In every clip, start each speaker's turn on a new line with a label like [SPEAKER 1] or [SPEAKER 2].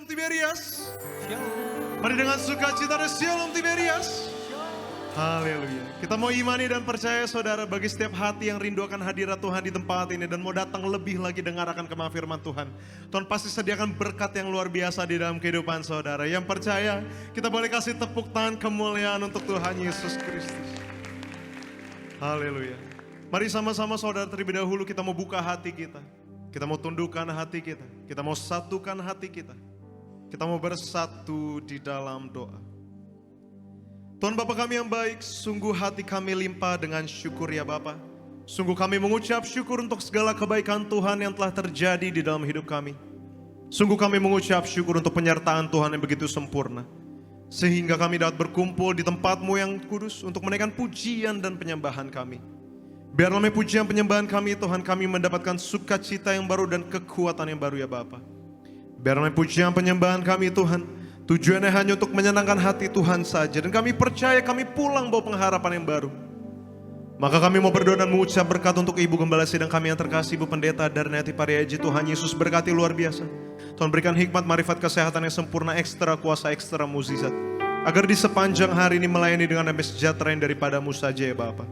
[SPEAKER 1] Tiberias. Mari dengan sukacita dan Shalom Tiberias. Haleluya. Kita mau imani dan percaya saudara, bagi setiap hati yang rindu akan hadirat Tuhan di tempat ini dan mau datang lebih lagi dengar akan kemah firman Tuhan, Tuhan pasti sediakan berkat yang luar biasa di dalam kehidupan saudara. Yang percaya, kita boleh kasih tepuk tangan kemuliaan untuk Tuhan Yesus Kristus. Haleluya. Mari sama-sama saudara, terlebih dahulu kita mau buka hati kita. Kita mau tundukkan hati kita. Kita mau satukan hati kita. Kita mau bersatu di dalam doa. Tuhan Bapa kami yang baik, sungguh hati kami limpah dengan syukur ya Bapa. Sungguh kami mengucap syukur untuk segala kebaikan Tuhan yang telah terjadi di dalam hidup kami. Sungguh kami mengucap syukur untuk penyertaan Tuhan yang begitu sempurna. Sehingga kami dapat berkumpul di tempat-Mu yang kudus untuk menaikkan pujian dan penyembahan kami. Biarlah melalui pujian penyembahan kami Tuhan, kami mendapatkan sukacita yang baru dan kekuatan yang baru ya Bapa. Biarlah melalui pujian penyembahan kami Tuhan, tujuannya hanya untuk menyenangkan hati Tuhan saja. Dan kami percaya kami pulang bawa pengharapan yang baru. Maka kami mau berdoa dan mengucap berkat untuk Ibu Gembala Sidang kami yang terkasih, Ibu Pendeta Darneti Pariaji. Tuhan Yesus berkati luar biasa. Tuhan berikan hikmat, marifat, kesehatan yang sempurna, ekstra kuasa, ekstra mukjizat. Agar di sepanjang hari ini melayani dengan damai sejahtera yang daripada-Mu saja ya Bapa.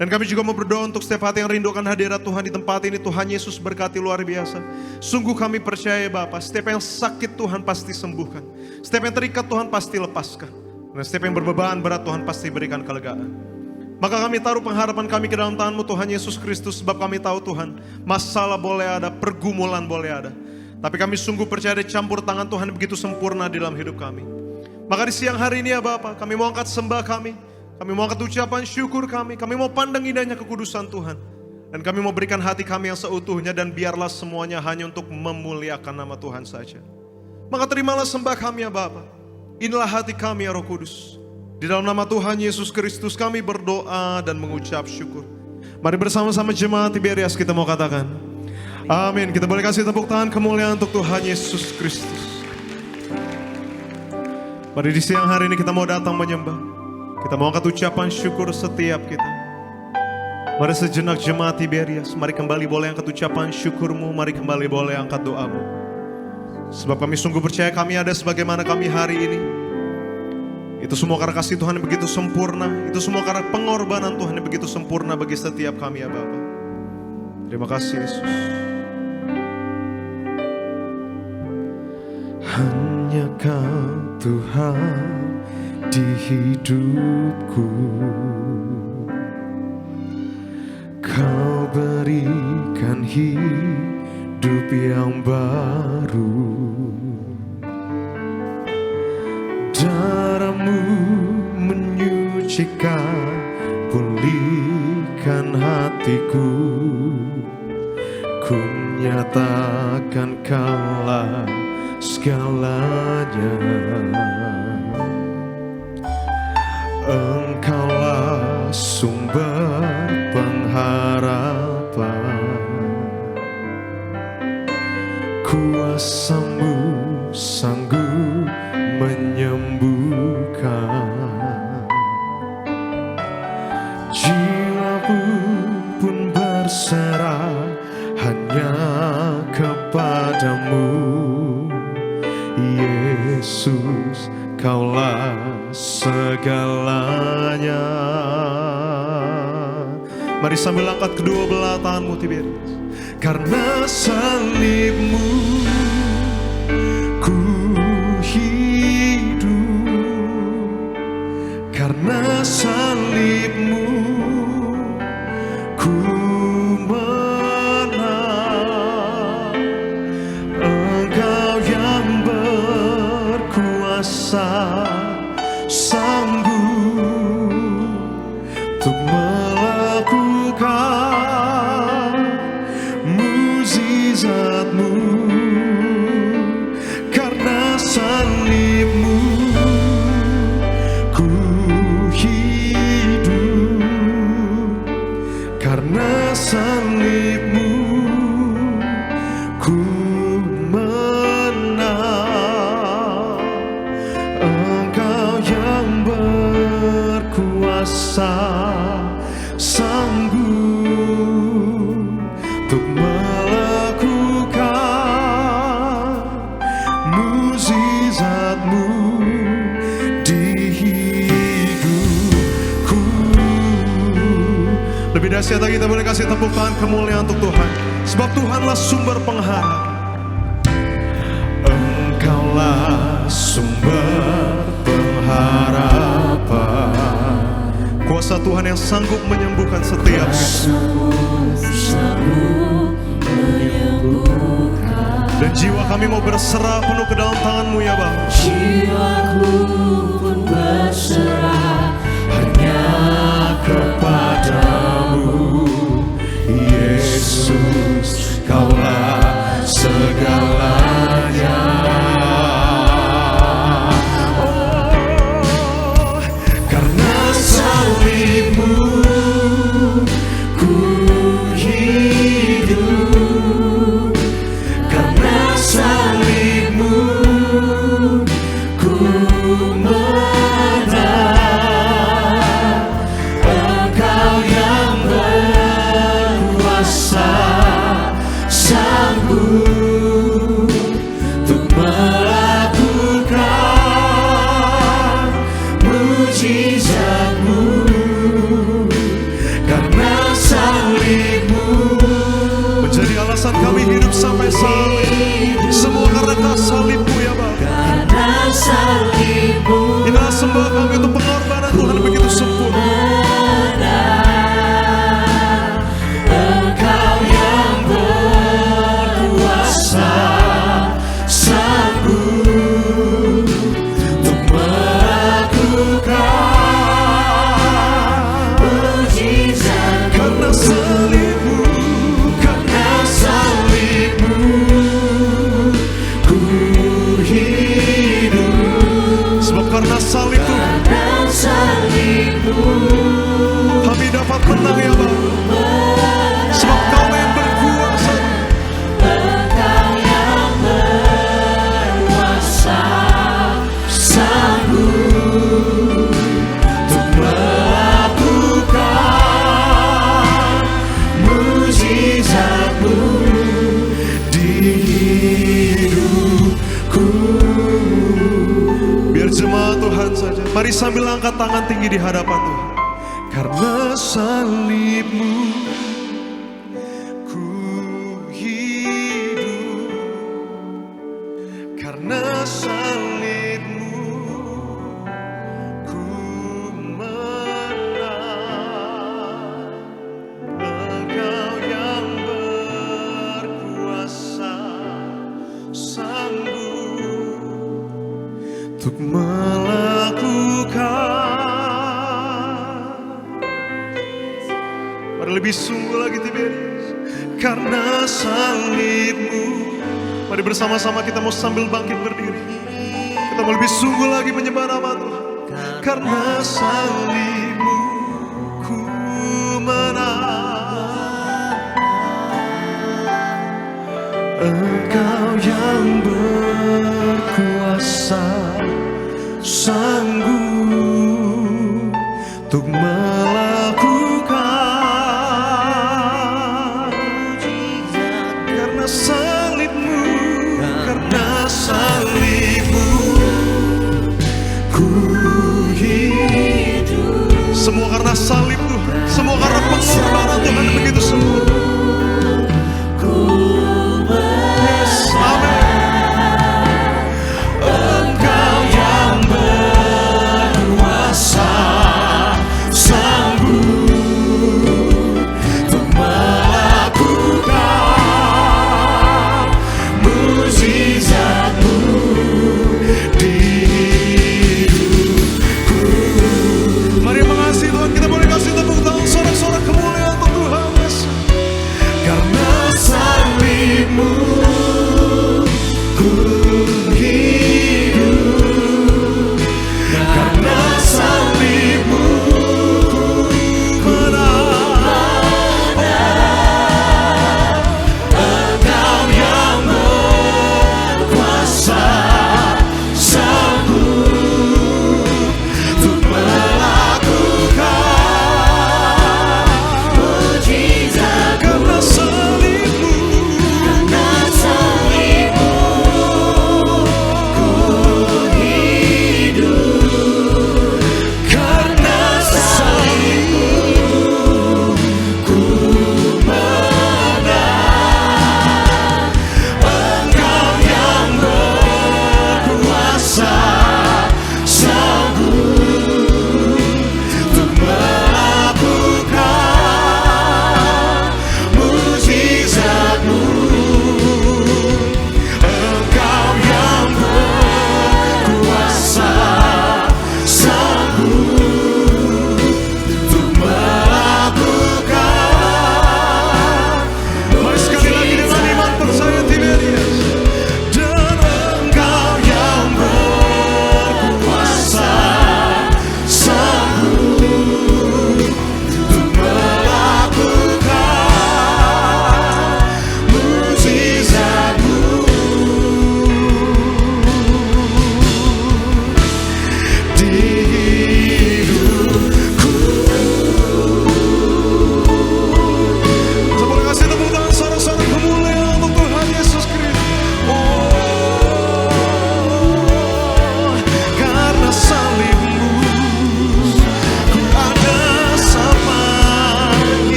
[SPEAKER 1] Dan kami juga mau berdoa untuk setiap hati yang rindukan hadirat Tuhan di tempat ini. Tuhan Yesus berkati luar biasa. Sungguh kami percaya Bapa, setiap yang sakit Tuhan pasti sembuhkan. Setiap yang terikat Tuhan pasti lepaskan. Dan setiap yang berbeban berat Tuhan pasti berikan kelegaan. Maka kami taruh pengharapan kami ke dalam tangan-Mu Tuhan Yesus Kristus. Sebab kami tahu Tuhan, masalah boleh ada, pergumulan boleh ada. Tapi kami sungguh percaya ada campur tangan Tuhan begitu sempurna di dalam hidup kami. Maka di siang hari ini ya Bapa, kami mau angkat sembah kami. Kami mau angkat ucapan syukur kami mau pandang indahnya kekudusan Tuhan. Dan kami mau berikan hati kami yang seutuhnya, dan biarlah semuanya hanya untuk memuliakan nama Tuhan saja. Maka terimalah sembah kami ya Bapa. Inilah hati kami ya Roh Kudus. Di dalam nama Tuhan Yesus Kristus kami berdoa dan mengucap syukur. Mari bersama-sama jemaat Tiberias kita mau katakan amin. Kita boleh kasih tepuk tangan kemuliaan untuk Tuhan Yesus Kristus. Mari di siang hari ini kita mau datang menyembah. Kita mau angkat ucapan syukur setiap kita. Mari sejenak jemaat Tiberias, mari kembali boleh angkat ucapan syukurmu, mari kembali boleh angkat doamu. Sebab kami sungguh percaya kami ada sebagaimana kami hari ini. Itu semua karena kasih Tuhan yang begitu sempurna. Itu semua karena pengorbanan Tuhan yang begitu sempurna bagi setiap kami ya Bapa. Terima kasih Yesus. Hanya Kau Tuhan di hidupku, Kau berikan hidup yang baru. Darah-Mu menyucikan, pulihkan hatiku. Ku nyatakan Kaulah segalanya. Engkaulah sumber pengharapan. Kuasa-Mu sanggup menyembuhkan. Jiwaku pun berserah hanya kepada-Mu. Yesus, Kaulah segalanya. Mari sambil angkat kedua belah tanganmu Tiberias. Karena salib-Mu ku hidup. Karena salib-Mu ku menang. Engkau yang berkuasa, sanggup untuk melakukan mukjizat-Mu. Karena salib-Mu ku hidup. Karena salib-Mu ku menang. Engkau yang berkuasa, sanggup untuk melakukan kasih kita boleh kasih tepuk tangan kemuliaan untuk Tuhan. Sebab Tuhanlah sumber pengharapan. Engkaulah sumber pengharapan. Kuasa Tuhan yang sanggup menyembuhkan setiap kita. Dan jiwa kami mau berserah penuh ke dalam tangan-Mu ya Bapa.
[SPEAKER 2] Jiwaku pun berserah hanya kepadamu, Yesus, Kaulah segalanya. Oh, karena salib-Mu ku hidup, karena salib-Mu ku menang. Engkau yang berkuasa, sanggup untuk melakukan mujizat-Mu. Karena salib-Mu
[SPEAKER 1] menjadi alasan kami hidup sampai saat ini. Semua karena salib-Mu ya Bapa.
[SPEAKER 2] karena salib-Mu
[SPEAKER 1] Inilah sembah kami untuk pengorbanan Tuhan yang begitu sempurna.
[SPEAKER 2] Engkau yang berkuasa, sanggup untuk melakukan mujizat.
[SPEAKER 1] Karena salib-Mu,
[SPEAKER 2] Karena salib-Mu ku hidup,
[SPEAKER 1] sebab karena salib Tuhan
[SPEAKER 2] karena salib-Mu
[SPEAKER 1] kami dapat menang ya Bapa. Sebab Kau yang berkuasa.
[SPEAKER 2] Engkau yang berkuasa, sanggup untuk melakukan mujizat-Mu di hidupku.
[SPEAKER 1] Biar jemaat Tuhan saja. Mari sambil angkat tangan tinggi di hadapan Tuhan. Karena salib-Mu ku hidup, karena salib-Mu ku menang. Engkau yang berkuasa, sanggup untuk melakukan. Mari lebih sungguh lagi Tiberius. Karena salib-Mu. Mari bersama-sama kita mau sambil bangkit berdiri. Kita mau lebih sungguh lagi menyembah nama Tuhan. Karena salib-Mu ku menang. Engkau yang berkuasa, sanggup untuk melakukan mujizat. Karena salib-Mu, karena salib-Mu ku hidup. Semua karena salib Tuhan, semua karena pengorbanan Tuhan yang begitu sempurna. Yes, amin.
[SPEAKER 2] Engkau yang berkuasa, sanggup untuk melakukan mujizat-Mu di hidupku.
[SPEAKER 1] Mari mengasihi Tuhan, kita boleh kasih tepuk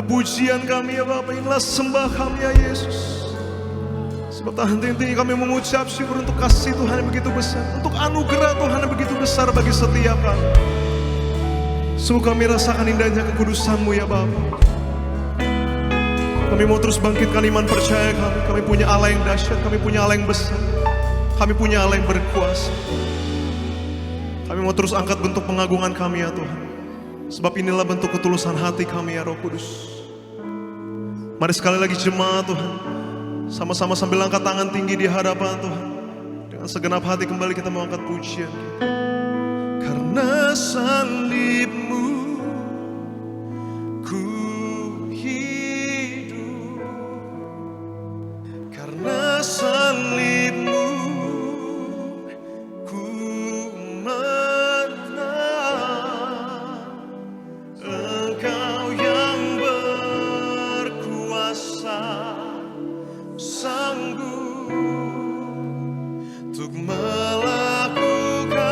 [SPEAKER 1] inilah pujian kami ya Bapa, inilah sembah kami ya Yesus. Sebab tak henti-hentinya kami mengucap syukur untuk kasih Tuhan yang begitu besar, untuk anugerah Tuhan yang begitu besar bagi setiap kami. Sungguh kami rasakan indahnya kekudusan-Mu ya Bapa. Kami mau terus bangkitkan iman percaya kami. Kami punya Allah yang dahsyat, kami punya Allah yang besar, kami punya Allah yang berkuasa. Kami mau terus angkat bentuk pengagungan kami ya Tuhan. Sebab inilah bentuk ketulusan hati kami ya Roh Kudus. Mari sekali lagi jemaat Tuhan, sama-sama sambil angkat tangan tinggi di hadapan Tuhan. Dengan segenap hati kembali kita mau angkat pujian kita. Karena salib-Mu ku hidup, karena salib-Mu ku menang. Engkau yang berkuasa, sanggup untuk melakukan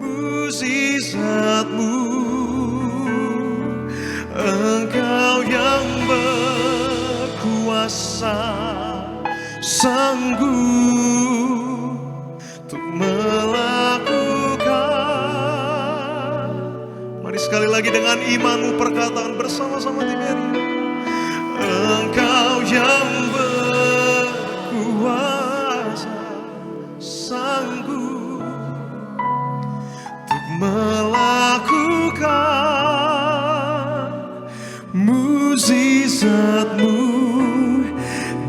[SPEAKER 1] mukjizat-Mu. Engkau yang berkuasa, sanggup untuk melakukan. Mari sekali lagi dengan imanmu perkataan bersama-sama Tiberia. Engkau yang berkuasa, sanggup untuk melakukan mukjizat-Mu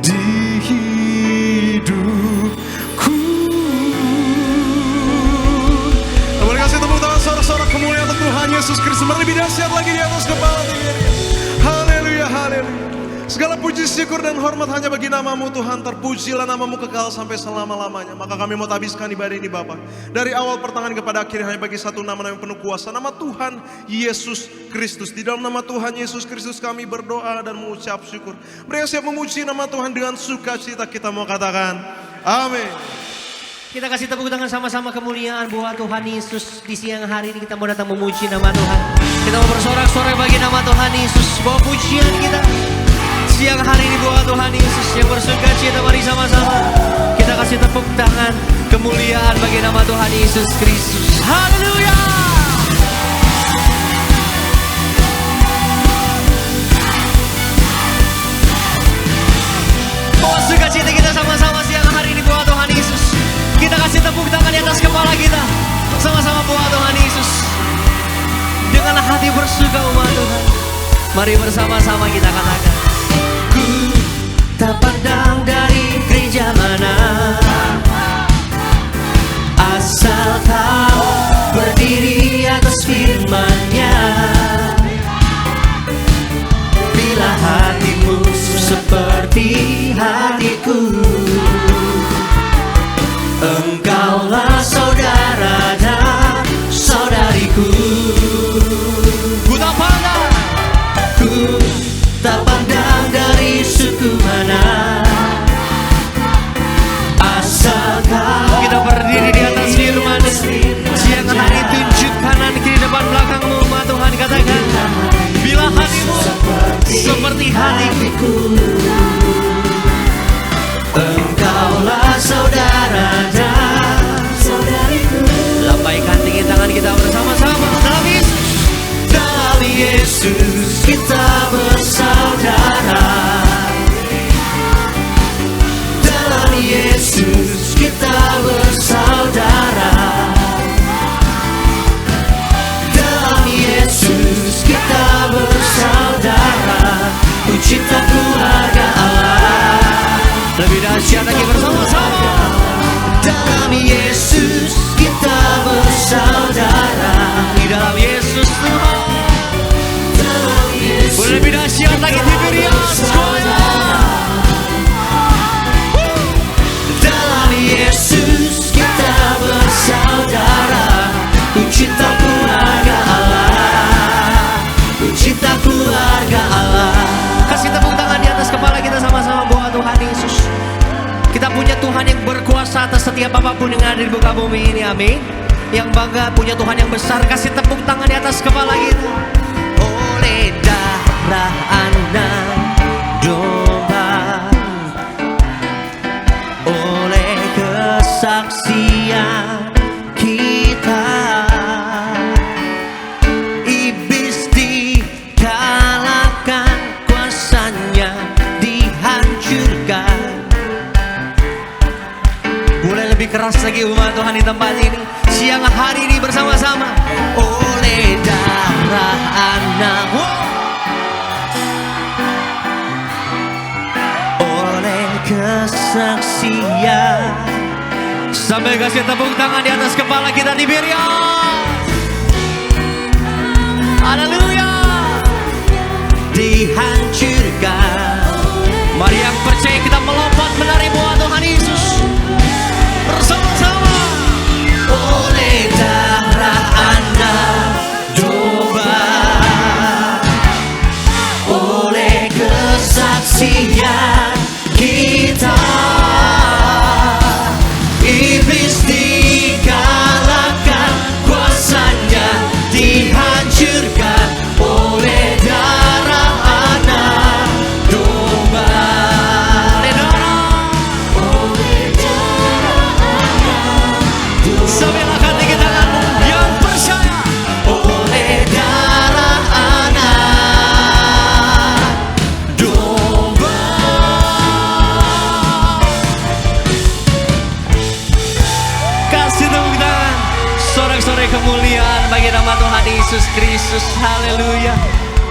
[SPEAKER 1] di hidupku. Mari kasih tepuk tangan sorak-sorak kemuliaan untuk Tuhan Yesus Kristus. Mari lebih dahsyat lagi di atas kepala Tiberia. Haleluya, haleluya. Segala puji, syukur, dan hormat hanya bagi nama-Mu Tuhan. Terpujilah nama-Mu kekal sampai selama-lamanya. Maka kami mau habiskan ibadah ini Bapa, dari awal pertengahan kepada akhir hanya bagi satu nama yang penuh kuasa, nama Tuhan Yesus Kristus. Di dalam nama Tuhan Yesus Kristus kami berdoa dan mengucap syukur. Mereka siap memuji nama Tuhan dengan sukacita. Kita mau katakan amin.
[SPEAKER 3] Kita kasih tepuk tangan sama-sama kemuliaan buat Tuhan Yesus. Di siang hari ini kita mau datang memuji nama Tuhan. Kita mau bersorak-sorai bagi nama Tuhan Yesus. Bawa pujian kita siang hari ini buat Tuhan Yesus yang bersukacita. Mari sama-sama kita kasih tepuk tangan kemuliaan bagi nama Tuhan Yesus Kristus. Haleluya. Bawa sukacita kita sama-sama siang hari ini buat Tuhan Yesus. Kita kasih tepuk tangan di atas kepala kita. Sama-sama buat Tuhan Yesus. Dengan hati bersuka umat Tuhan. Mari bersama-sama kita katakan. Ku tak pandang dari gereja mana, asal kau berdiri atas firman-Nya. Bila hatimu seperti hatiku, engkaulah saudara dan saudariku. Ku tak pandang, ku tak pandang dari suku mana, asal kau. Kita berdiri di atas firman. Siang hari tunjuk kanan kiri depan belakangmu umat Tuhan. Katakan, bila hatimu seperti hatiku, engkaulah saudara dan saudariku. Lambaikan tinggi tangan kita bersama-sama. Dalam Yesus kita bersaudara. Dalam Yesus kita bersaudara. Dalam Yesus kita bersaudara. Pencipta keluarga Allah. Lebih dahsyat lagi bersama-sama. Dalam Yesus kita bersaudara. Di dalam Yesus Tuhan. Dalam Yesus boleh lebih dahsyat lagi Tiberia semuanya. Dalam Yesus kita bersaudara. Pencipta keluarga Allah. Pencipta keluarga Allah. Kasih tepuk tangan di atas kepala kita sama-sama buat Tuhan Yesus. Kita punya Tuhan yang berkuasa atas setiap apapun yang ada di muka bumi ini, amin. Yang bangga punya Tuhan yang besar. Kasih tepuk tangan di atas kepala kita. Oleh oleh darah anak domba, oleh kesaksian kita, iblis dikalahkan, kuasanya dihancurkan. Boleh lebih keras lagi umat Tuhan di tempat ini siang hari ini bersama-sama. Oleh darah anak, oleh kesaksian. Sampai kasih tepuk tangan di atas kepala kita di Tiberias. Haleluya. Dihancurkan. Mari yang percaya kita melompat menari buat Tuhan Yesus bersama-sama. Oleh darah anak domba, oleh kesaksian kita, iblis dikalahkan, kuasanya dihancurkan. Oleh darah anak domba, oleh darah anak domba. Sambil angkat tinggi tanganmu yang percaya. Oleh darah anak domba. Kasih tepuk tangan, sorak-sorai kemuliaan bagi nama Tuhan Yesus Kristus. Haleluya.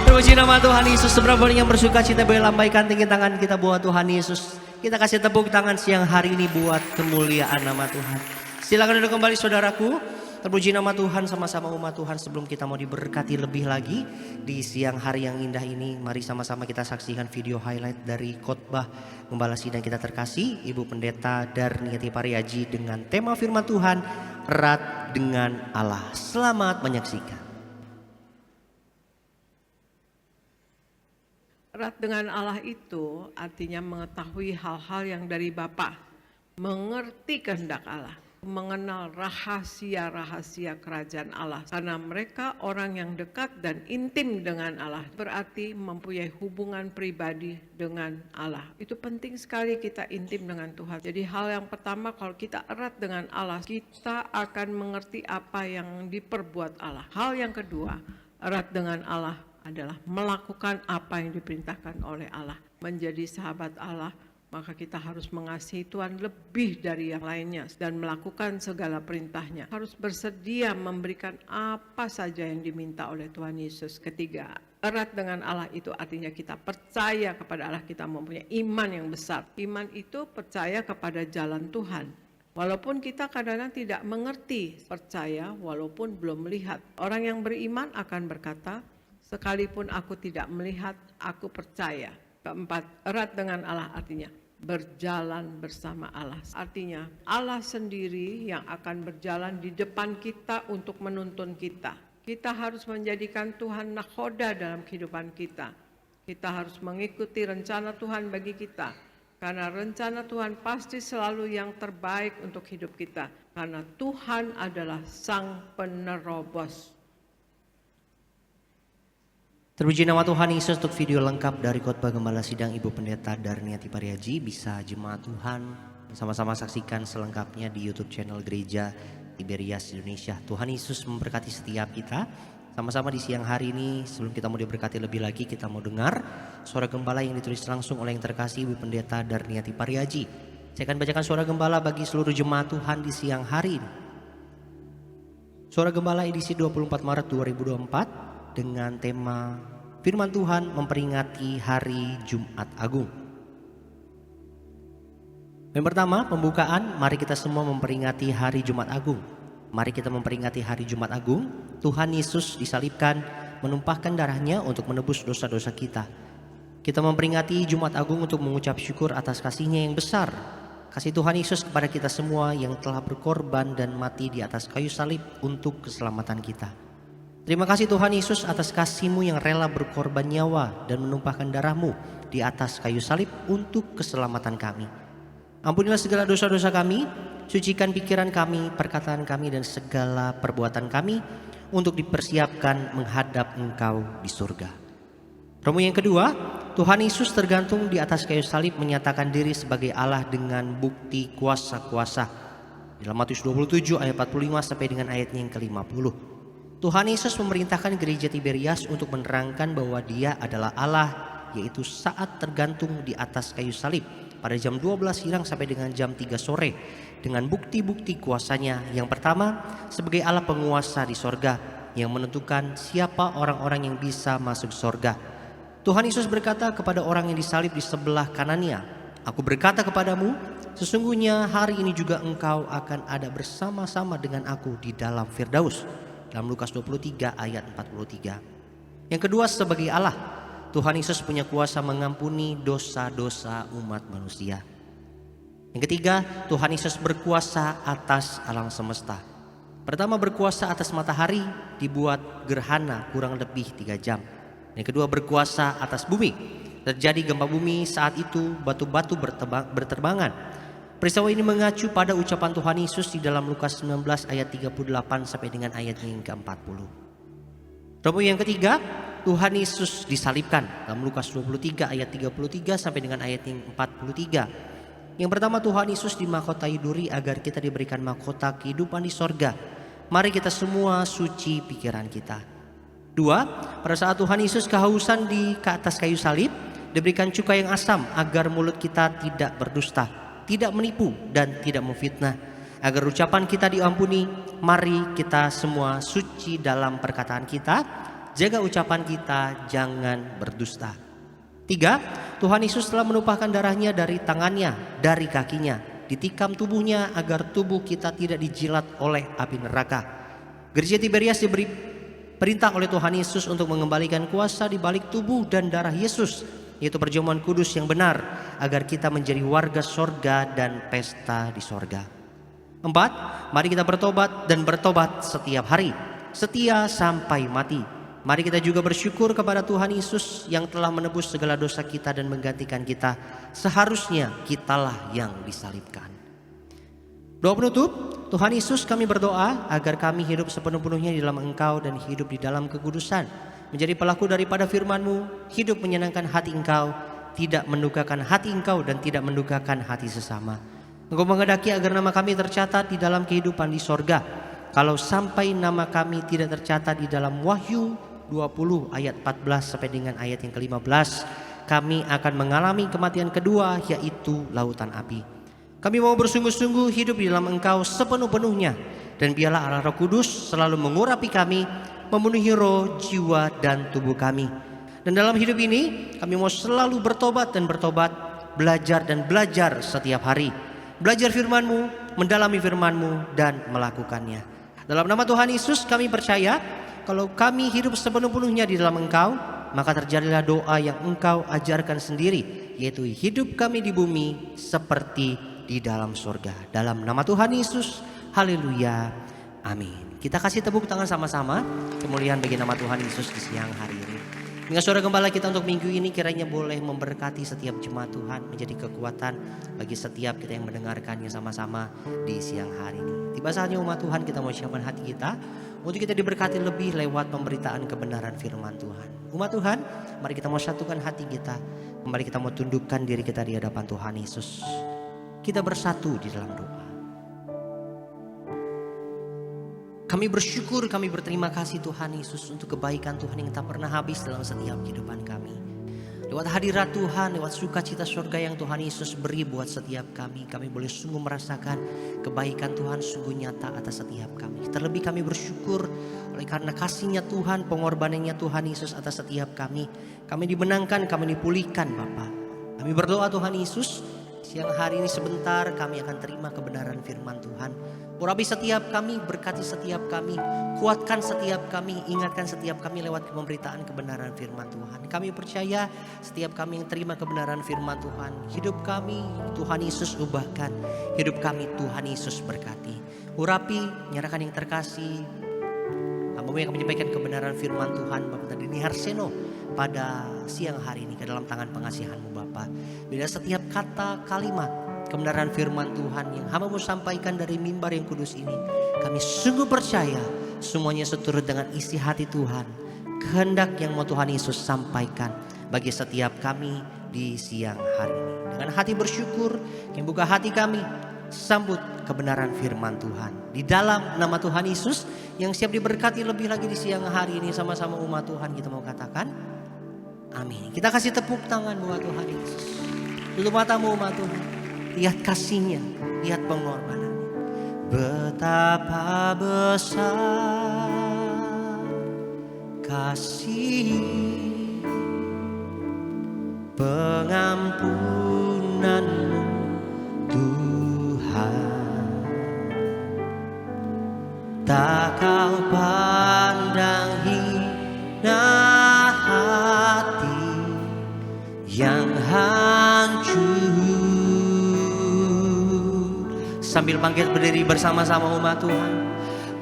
[SPEAKER 3] Terpuji nama Tuhan Yesus. Seberapa banyak yang bersuka cita boleh lambaikan tinggi tangan kita buat Tuhan Yesus. Kita kasih tepuk tangan siang hari ini buat kemuliaan nama Tuhan. Silakan duduk kembali saudaraku. Terpuji nama Tuhan, sama-sama umat Tuhan. Sebelum kita mau diberkati lebih lagi di siang hari yang indah ini, mari sama-sama kita saksikan video highlight dari khotbah Gembala Sidang kita terkasih, Ibu Pendeta Darniati Pariaji, dengan tema firman Tuhan, erat dengan Allah. Selamat menyaksikan.
[SPEAKER 4] Erat dengan Allah itu artinya mengetahui hal-hal yang dari Bapa, mengerti kehendak Allah, mengenal rahasia-rahasia kerajaan Allah. Karena mereka orang yang dekat dan intim dengan Allah, berarti mempunyai hubungan pribadi dengan Allah. Itu penting sekali kita intim dengan Tuhan. Jadi hal yang pertama, kalau kita erat dengan Allah, kita akan mengerti apa yang diperbuat Allah. Hal yang kedua, erat dengan Allah adalah melakukan apa yang diperintahkan oleh Allah. Menjadi sahabat Allah, maka kita harus mengasihi Tuhan lebih dari yang lainnya dan melakukan segala perintahnya. Harus bersedia memberikan apa saja yang diminta oleh Tuhan Yesus. Ketiga, erat dengan Allah itu artinya kita percaya kepada Allah, kita mempunyai iman yang besar. Iman itu percaya kepada jalan Tuhan. Walaupun kita kadang-kadang tidak mengerti, percaya walaupun belum melihat. Orang yang beriman akan berkata, sekalipun aku tidak melihat, aku percaya. Keempat, erat dengan Allah artinya berjalan bersama Allah. Artinya Allah sendiri yang akan berjalan di depan kita untuk menuntun kita. Kita harus menjadikan Tuhan nakhoda dalam kehidupan kita. Kita harus mengikuti rencana Tuhan bagi kita. Karena rencana Tuhan pasti selalu yang terbaik untuk hidup kita. Karena Tuhan adalah Sang Penerobos.
[SPEAKER 3] Terpuji nama Tuhan Yesus. Untuk video lengkap dari khotbah Gembala Sidang Ibu Pendeta Darniati Pariaji, bisa jemaat Tuhan sama-sama saksikan selengkapnya di YouTube channel Gereja Tiberias Indonesia. Tuhan Yesus memberkati setiap kita. Sama-sama di siang hari ini, sebelum kita mau diberkati lebih lagi, kita mau dengar suara gembala yang ditulis langsung oleh yang terkasih Ibu Pendeta Darniati Pariaji. Saya akan bacakan suara gembala bagi seluruh jemaat Tuhan di siang hari ini. Suara gembala edisi 24 Maret 2024 dengan tema Firman Tuhan memperingati Hari Jumat Agung. Yang pertama, pembukaan, mari kita semua memperingati Hari Jumat Agung. Mari kita memperingati Hari Jumat Agung. Tuhan Yesus disalibkan, menumpahkan darahnya untuk menebus dosa-dosa kita. Kita memperingati Jumat Agung untuk mengucap syukur atas kasih-Nya yang besar. Kasih Tuhan Yesus kepada kita semua yang telah berkorban dan mati di atas kayu salib untuk keselamatan kita. Terima kasih Tuhan Yesus atas kasih-Mu yang rela berkorban nyawa dan menumpahkan darah-Mu di atas kayu salib untuk keselamatan kami. Ampunilah segala dosa-dosa kami, sucikan pikiran kami, perkataan kami, dan segala perbuatan kami untuk dipersiapkan menghadap Engkau di surga. Romo yang kedua, Tuhan Yesus tergantung di atas kayu salib menyatakan diri sebagai Allah dengan bukti kuasa-kuasa. Dalam Matius 27 ayat 45 sampai dengan ayatnya yang ke-50. Tuhan Yesus memerintahkan gereja Tiberias untuk menerangkan bahwa Dia adalah Allah, yaitu saat tergantung di atas kayu salib pada jam 12 siang sampai dengan jam 3 sore dengan bukti-bukti kuasanya. Yang pertama, sebagai Allah penguasa di sorga yang menentukan siapa orang-orang yang bisa masuk sorga. Tuhan Yesus berkata kepada orang yang disalib di sebelah kanannya, "Aku berkata kepadamu, sesungguhnya hari ini juga engkau akan ada bersama-sama dengan aku di dalam Firdaus." Dalam Lukas 23 ayat 43. Yang kedua, sebagai Allah, Tuhan Yesus punya kuasa mengampuni dosa-dosa umat manusia. Yang ketiga, Tuhan Yesus berkuasa atas alam semesta. Pertama, berkuasa atas matahari, dibuat gerhana kurang lebih 3 jam. Yang kedua, berkuasa atas bumi. Terjadi gempa bumi, saat itu batu-batu berterbangan. Peristiwa ini mengacu pada ucapan Tuhan Yesus di dalam Lukas 19 ayat 38 sampai dengan ayat yang ke-40. Romo yang ketiga, Tuhan Yesus disalibkan dalam Lukas 23 ayat 33 sampai dengan ayat yang 43. Yang pertama, Tuhan Yesus dimahkotai duri agar kita diberikan mahkota kehidupan di sorga. Mari kita semua suci pikiran kita. 2. Pada saat Tuhan Yesus kehausan di atas kayu salib, diberikan cuka yang asam agar mulut kita tidak berdusta, tidak menipu dan tidak memfitnah. Agar ucapan kita diampuni, mari kita semua suci dalam perkataan kita, jaga ucapan kita, jangan berdusta. 3. Tuhan Yesus telah menumpahkan darahnya dari tangannya, dari kakinya, ditikam tubuhnya agar tubuh kita tidak dijilat oleh api neraka. Gereja Tiberias diberi perintah oleh Tuhan Yesus untuk mengembalikan kuasa di balik tubuh dan darah Yesus, yaitu perjamuan kudus yang benar, agar kita menjadi warga sorga dan pesta di sorga. 4. Mari kita bertobat dan bertobat setiap hari, setia sampai mati. Mari kita juga bersyukur kepada Tuhan Yesus yang telah menebus segala dosa kita dan menggantikan kita. Seharusnya kitalah yang disalibkan. Doa penutup, Tuhan Yesus, kami berdoa agar kami hidup sepenuh-penuhnya di dalam Engkau dan hidup di dalam kekudusan, menjadi pelaku daripada firman-Mu, hidup menyenangkan hati Engkau, tidak mendukakan hati Engkau dan tidak mendukakan hati sesama. Engkau menghendaki agar nama kami tercatat di dalam kehidupan di sorga. Kalau sampai nama kami tidak tercatat di dalam Wahyu 20 ayat 14 sampai dengan ayat yang ke-15, kami akan mengalami kematian kedua, yaitu lautan api. Kami mau bersungguh-sungguh hidup di dalam Engkau sepenuh-penuhnya, dan biarlah Allah Roh Kudus selalu mengurapi kami, memenuhi roh, jiwa, dan tubuh kami. Dan dalam hidup ini kami mau selalu bertobat dan bertobat, belajar dan belajar setiap hari. Belajar firman-Mu, mendalami firman-Mu, dan melakukannya. Dalam nama Tuhan Yesus kami percaya, kalau kami hidup sepenuh-penuhnya di dalam Engkau, maka terjadilah doa yang Engkau ajarkan sendiri, yaitu hidup kami di bumi seperti di dalam surga. Dalam nama Tuhan Yesus, haleluya, amin. Kita kasih tepuk tangan sama-sama, kemuliaan bagi nama Tuhan Yesus di siang hari ini. Dengan suara gembala kita untuk minggu ini kiranya boleh memberkati setiap jemaat Tuhan, menjadi kekuatan bagi setiap kita yang mendengarkannya sama-sama di siang hari ini. Tiba saatnya umat Tuhan kita mau siapkan hati kita untuk kita diberkati lebih lewat pemberitaan kebenaran firman Tuhan. Umat Tuhan, mari kita mau satukan hati kita, kembali kita mau tundukkan diri kita di hadapan Tuhan Yesus. Kita bersatu di dalam doa. Kami bersyukur, kami berterima kasih Tuhan Yesus untuk kebaikan Tuhan yang tak pernah habis dalam setiap kehidupan kami. Lewat hadirat Tuhan, lewat sukacita surga yang Tuhan Yesus beri buat setiap kami boleh sungguh merasakan kebaikan Tuhan sungguh nyata atas setiap kami. Terlebih kami bersyukur oleh karena kasih-Nya Tuhan, pengorbanannya Tuhan Yesus atas setiap kami. Kami dimenangkan, kami dipulihkan Bapa. Kami berdoa Tuhan Yesus, siang hari ini sebentar kami akan terima kebenaran firman Tuhan. Urapi setiap kami, berkati setiap kami, kuatkan setiap kami, ingatkan setiap kami lewat pemberitaan kebenaran firman Tuhan. Kami percaya setiap kami yang terima kebenaran firman Tuhan, hidup kami Tuhan Yesus ubahkan, hidup kami Tuhan Yesus berkati. Urapi, nyerahkan yang terkasih, hamba-Mu yang menyampaikan kebenaran firman Tuhan, Bapak Dini Harseno, pada siang hari ini ke dalam tangan pengasihan-Mu Bapa. Bila setiap kata kalimat kebenaran firman Tuhan yang hamba-Mu sampaikan dari mimbar yang kudus ini, kami sungguh percaya semuanya seturut dengan isi hati Tuhan, kehendak yang mau Tuhan Yesus sampaikan bagi setiap kami di siang hari ini. Dengan hati bersyukur, kami buka hati kami, sambut kebenaran firman Tuhan. Di dalam nama Tuhan Yesus yang siap diberkati lebih lagi di siang hari ini, sama-sama umat Tuhan kita mau katakan amin. Kita kasih tepuk tangan buat Tuhan Yesus. Tutup matamu umat Tuhan. Lihat kasihnya, lihat pengorbanannya. Betapa besar kasih pengampunanmu Tuhan. Tak kau pandang hina hati yang hancur. Sambil bangkit berdiri bersama-sama umat Tuhan.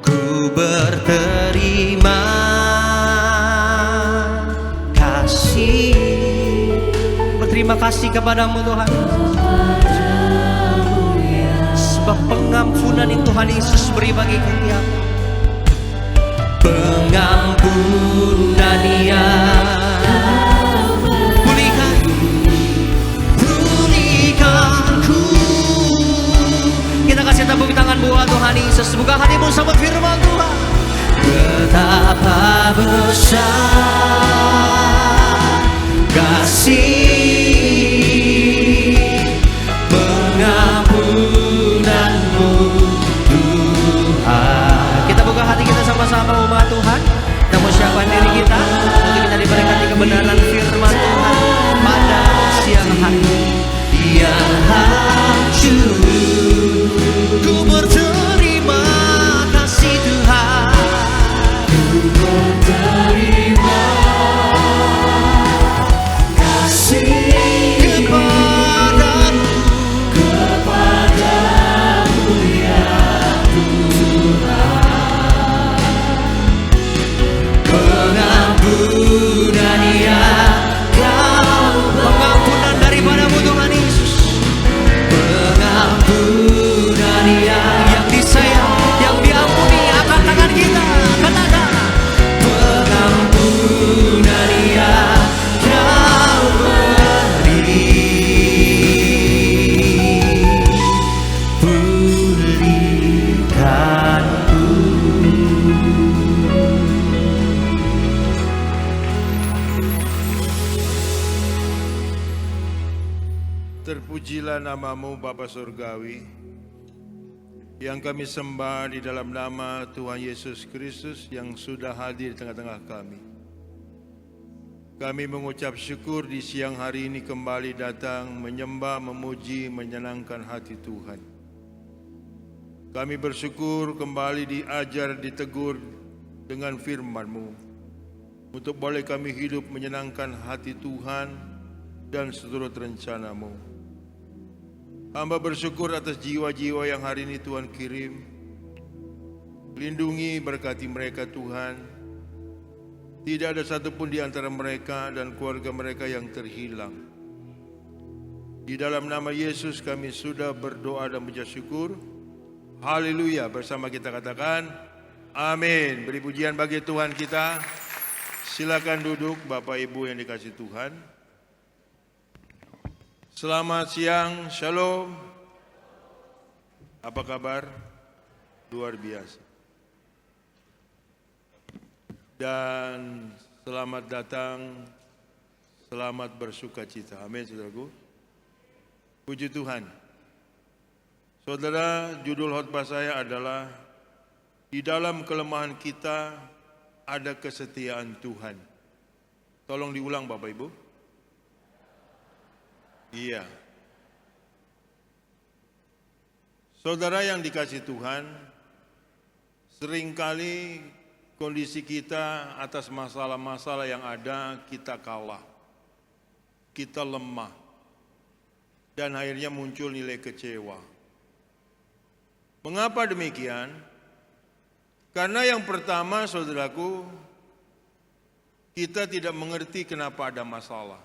[SPEAKER 3] Ku berterima kasih, berterima kasih kepadamu Tuhan, sebab pengampunan yang Tuhan Yesus beri bagi kita. Pengampunan yang pulihkanku. Kita kasih tepuk tangan buat Tuhan Yesus. Buka hatimu sambut firman Tuhan. Betapa besar kasih pengampunanmu Tuhan. Kita buka hati kita sama-sama umat Tuhan. Kita mau siapkan diri kita untuk kita diberkati kebenaran firman Tuhan pada siang hari ini. Yang hancur, ku berterima kasih Tuhan. Ku berterima kasih kepadamu ya Tuhan. Pengampunan yang pengampunan daripadamu Tuhan Yesus. Pengampunan yang disayang, yang diampuni akan tangan kita. Katakan pengampunan yang kau beri, pulihkanku.
[SPEAKER 5] Terpujilah namamu Bapa Surgawi, yang kami sembah di dalam nama Tuhan Yesus Kristus yang sudah hadir di tengah-tengah kami. Kami mengucap syukur di siang hari ini kembali datang menyembah, memuji, menyenangkan hati Tuhan. Kami bersyukur kembali diajar, ditegur dengan firman-Mu untuk boleh kami hidup menyenangkan hati Tuhan dan seturut rencana-Mu. Hamba bersyukur atas jiwa-jiwa yang hari ini Tuhan kirim. Lindungi, berkati mereka Tuhan. Tidak ada satupun di antara mereka dan keluarga mereka yang terhilang. Di dalam nama Yesus kami sudah berdoa dan mengucap syukur. Haleluya. Bersama kita katakan amin. Beri pujian bagi Tuhan kita. Silakan duduk Bapak Ibu yang dikasihi Tuhan. Selamat siang, shalom. Apa kabar? Luar biasa. Dan selamat datang, selamat bersuka cita. Amin, saudaraku. Puji Tuhan. Saudara, judul khotbah saya adalah di dalam kelemahan kita ada kesetiaan Tuhan. Tolong diulang Bapak Ibu. Iya. Saudara yang dikasihi Tuhan, seringkali kondisi kita atas masalah-masalah yang ada kita kalah, kita lemah, dan akhirnya muncul nilai kecewa. Mengapa demikian? Karena yang pertama, saudaraku, kita tidak mengerti kenapa ada masalah.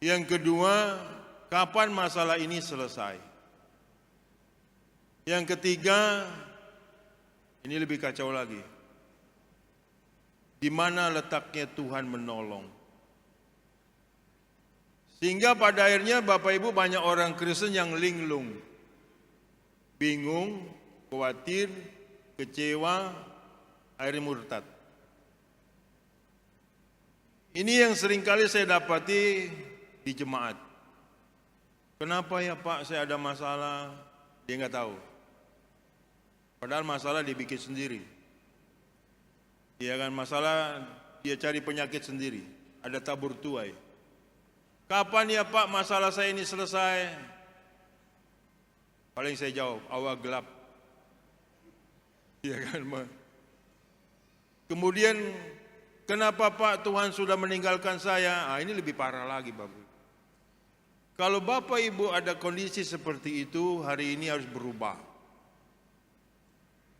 [SPEAKER 5] Yang kedua, kapan masalah ini selesai? Yang ketiga, ini lebih kacau lagi. di mana letaknya Tuhan menolong. Sehingga pada akhirnya Bapak Ibu banyak orang Kristen yang linglung, bingung, khawatir, kecewa, akhirnya murtad. Ini yang seringkali saya dapati di jemaat. Kenapa ya Pak saya ada masalah? Dia nggak tahu. Padahal masalah dibikin sendiri. Dia kan masalah dia cari penyakit sendiri. Ada tabur tuai. Kapan ya Pak masalah saya ini selesai? Paling saya jawab, awal gelap. Iya kan? Kemudian kenapa Pak Tuhan sudah meninggalkan saya? Ini lebih parah lagi Bapak. Kalau Bapak Ibu ada kondisi seperti itu, hari ini harus berubah.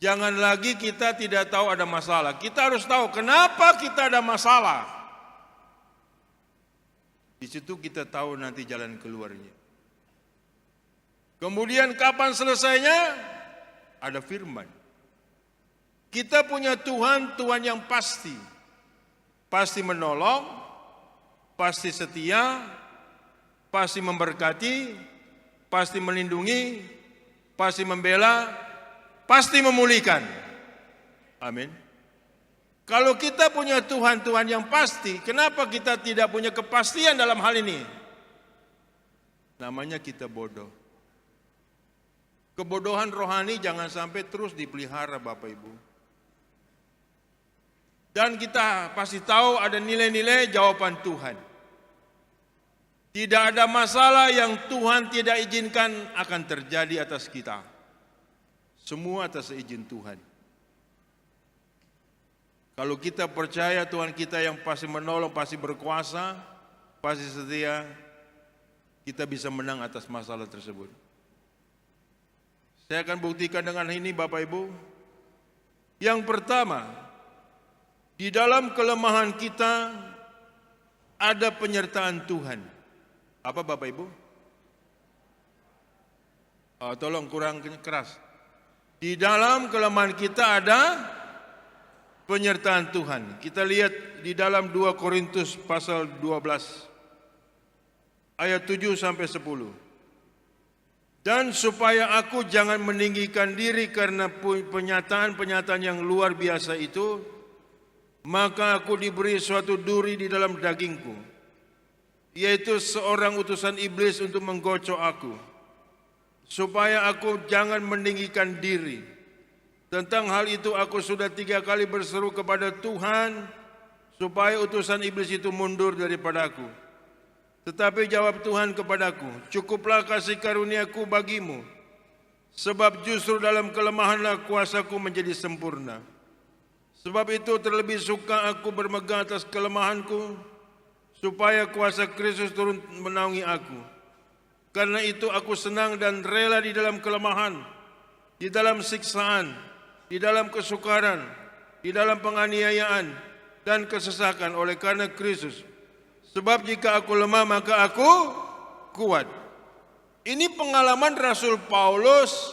[SPEAKER 5] Jangan lagi kita tidak tahu ada masalah. Kita harus tahu kenapa kita ada masalah. Di situ kita tahu nanti jalan keluarnya. Kemudian kapan selesainya? Ada firman. Kita punya Tuhan, Tuhan yang pasti. Pasti menolong, pasti setia, pasti memberkati, pasti melindungi, pasti membela, pasti memulihkan. Amin. Kalau kita punya Tuhan yang pasti, kenapa kita tidak punya kepastian dalam hal ini? Namanya kita bodoh. Kebodohan rohani jangan sampai terus dipelihara Bapak Ibu. Dan kita pasti tahu ada nilai-nilai jawaban Tuhan. Tidak ada masalah yang Tuhan tidak izinkan akan terjadi atas kita. Semua atas izin Tuhan. Kalau kita percaya Tuhan kita yang pasti menolong, pasti berkuasa, pasti setia, kita bisa menang atas masalah tersebut. Saya akan buktikan dengan ini Bapak Ibu. Yang pertama, di dalam kelemahan kita ada penyertaan Tuhan. Apa Bapak Ibu? Tolong kurang keras. Di dalam kelemahan kita ada penyertaan Tuhan. Kita lihat di dalam 2 Korintus pasal 12 ayat 7 sampai 10. Dan supaya aku jangan meninggikan diri karena penyataan-penyataan yang luar biasa itu, maka aku diberi suatu duri di dalam dagingku, yaitu seorang utusan iblis untuk menggocok aku, supaya aku jangan meninggikan diri. Tentang hal itu aku sudah 3 kali berseru kepada Tuhan, supaya utusan iblis itu mundur daripadaku. Tetapi jawab Tuhan kepadaku, cukuplah kasih karuniaku bagimu, sebab justru dalam kelemahanlah kuasaku menjadi sempurna. Sebab itu terlebih suka aku bermegang atas kelemahanku, supaya kuasa Kristus turun menaungi aku. Karena itu aku senang dan rela di dalam kelemahan, di dalam siksaan, di dalam kesukaran, di dalam penganiayaan dan kesesakan oleh karena Kristus. Sebab jika aku lemah maka aku kuat. Ini pengalaman Rasul Paulus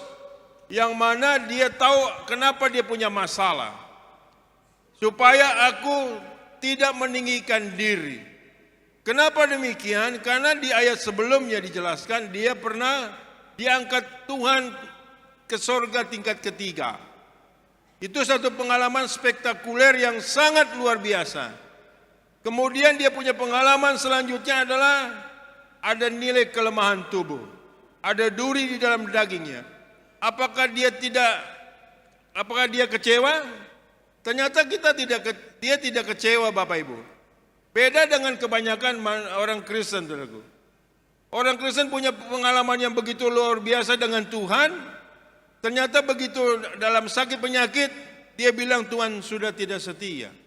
[SPEAKER 5] yang mana dia tahu kenapa dia punya masalah. Supaya aku tidak meninggikan diri. Kenapa demikian? Karena di ayat sebelumnya dijelaskan dia pernah diangkat Tuhan ke sorga tingkat ketiga. Itu satu pengalaman spektakuler yang sangat luar biasa. Kemudian dia punya pengalaman selanjutnya adalah ada nilai kelemahan tubuh. Ada duri di dalam dagingnya. Apakah dia kecewa? Ternyata dia tidak kecewa Bapak Ibu. Beda dengan kebanyakan orang Kristen, saudaraku. Orang Kristen punya pengalaman yang begitu luar biasa dengan Tuhan. Ternyata begitu dalam sakit penyakit, dia bilang Tuhan sudah tidak setia.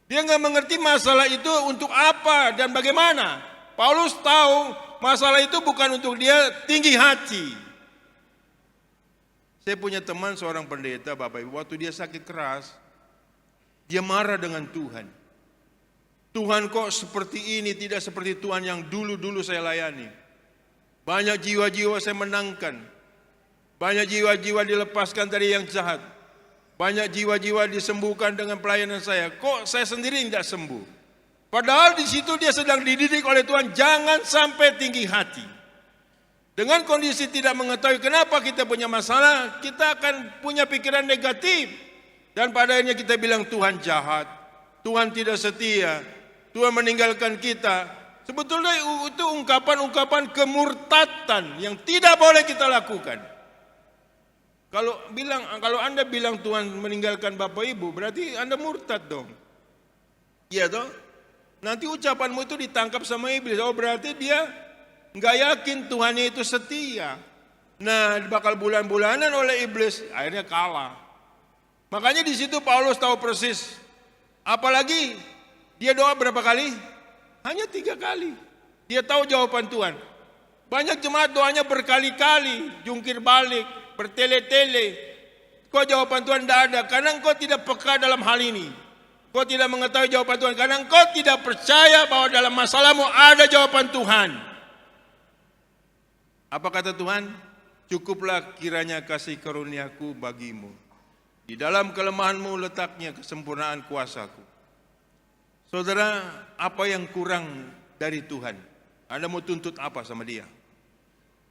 [SPEAKER 5] Dia nggak mengerti masalah itu untuk apa dan bagaimana. Paulus tahu masalah itu bukan untuk dia tinggi hati. Saya punya teman seorang pendeta Bapak Ibu, waktu dia sakit keras, dia marah dengan Tuhan. Tuhan kok seperti ini, tidak seperti Tuhan yang dulu-dulu saya layani. Banyak jiwa-jiwa saya menangkan. Banyak jiwa-jiwa dilepaskan dari yang jahat. Banyak jiwa-jiwa disembuhkan dengan pelayanan saya. Kok saya sendiri tidak sembuh? Padahal di situ dia sedang dididik oleh Tuhan, jangan sampai tinggi hati. Dengan kondisi tidak mengetahui kenapa kita punya masalah, kita akan punya pikiran negatif. Dan pada akhirnya kita bilang Tuhan jahat, Tuhan tidak setia, Tuhan meninggalkan kita. Sebetulnya itu ungkapan-ungkapan kemurtatan yang tidak boleh kita lakukan. Kalau Anda bilang Tuhan meninggalkan Bapak Ibu, berarti Anda murtad dong. Iya toh? Nanti ucapanmu itu ditangkap sama iblis. Oh, berarti dia nggak yakin Tuhannya itu setia. Nah, bakal bulan-bulanan oleh iblis, akhirnya kalah. Makanya di situ Paulus tahu persis. Apalagi dia doa berapa kali? Hanya 3 kali. Dia tahu jawaban Tuhan. Banyak jemaat doanya berkali-kali, jungkir balik, bertele-tele. Kok jawaban Tuhan tidak ada? Karena engkau tidak peka dalam hal ini. Kau tidak mengetahui jawaban Tuhan. Karena engkau tidak percaya bahwa dalam masalahmu ada jawaban Tuhan. Apa kata Tuhan? Cukuplah kiranya kasih karuniaku bagimu. Di dalam kelemahanmu letaknya kesempurnaan kuasaku. Saudara, apa yang kurang dari Tuhan? Anda mau tuntut apa sama dia?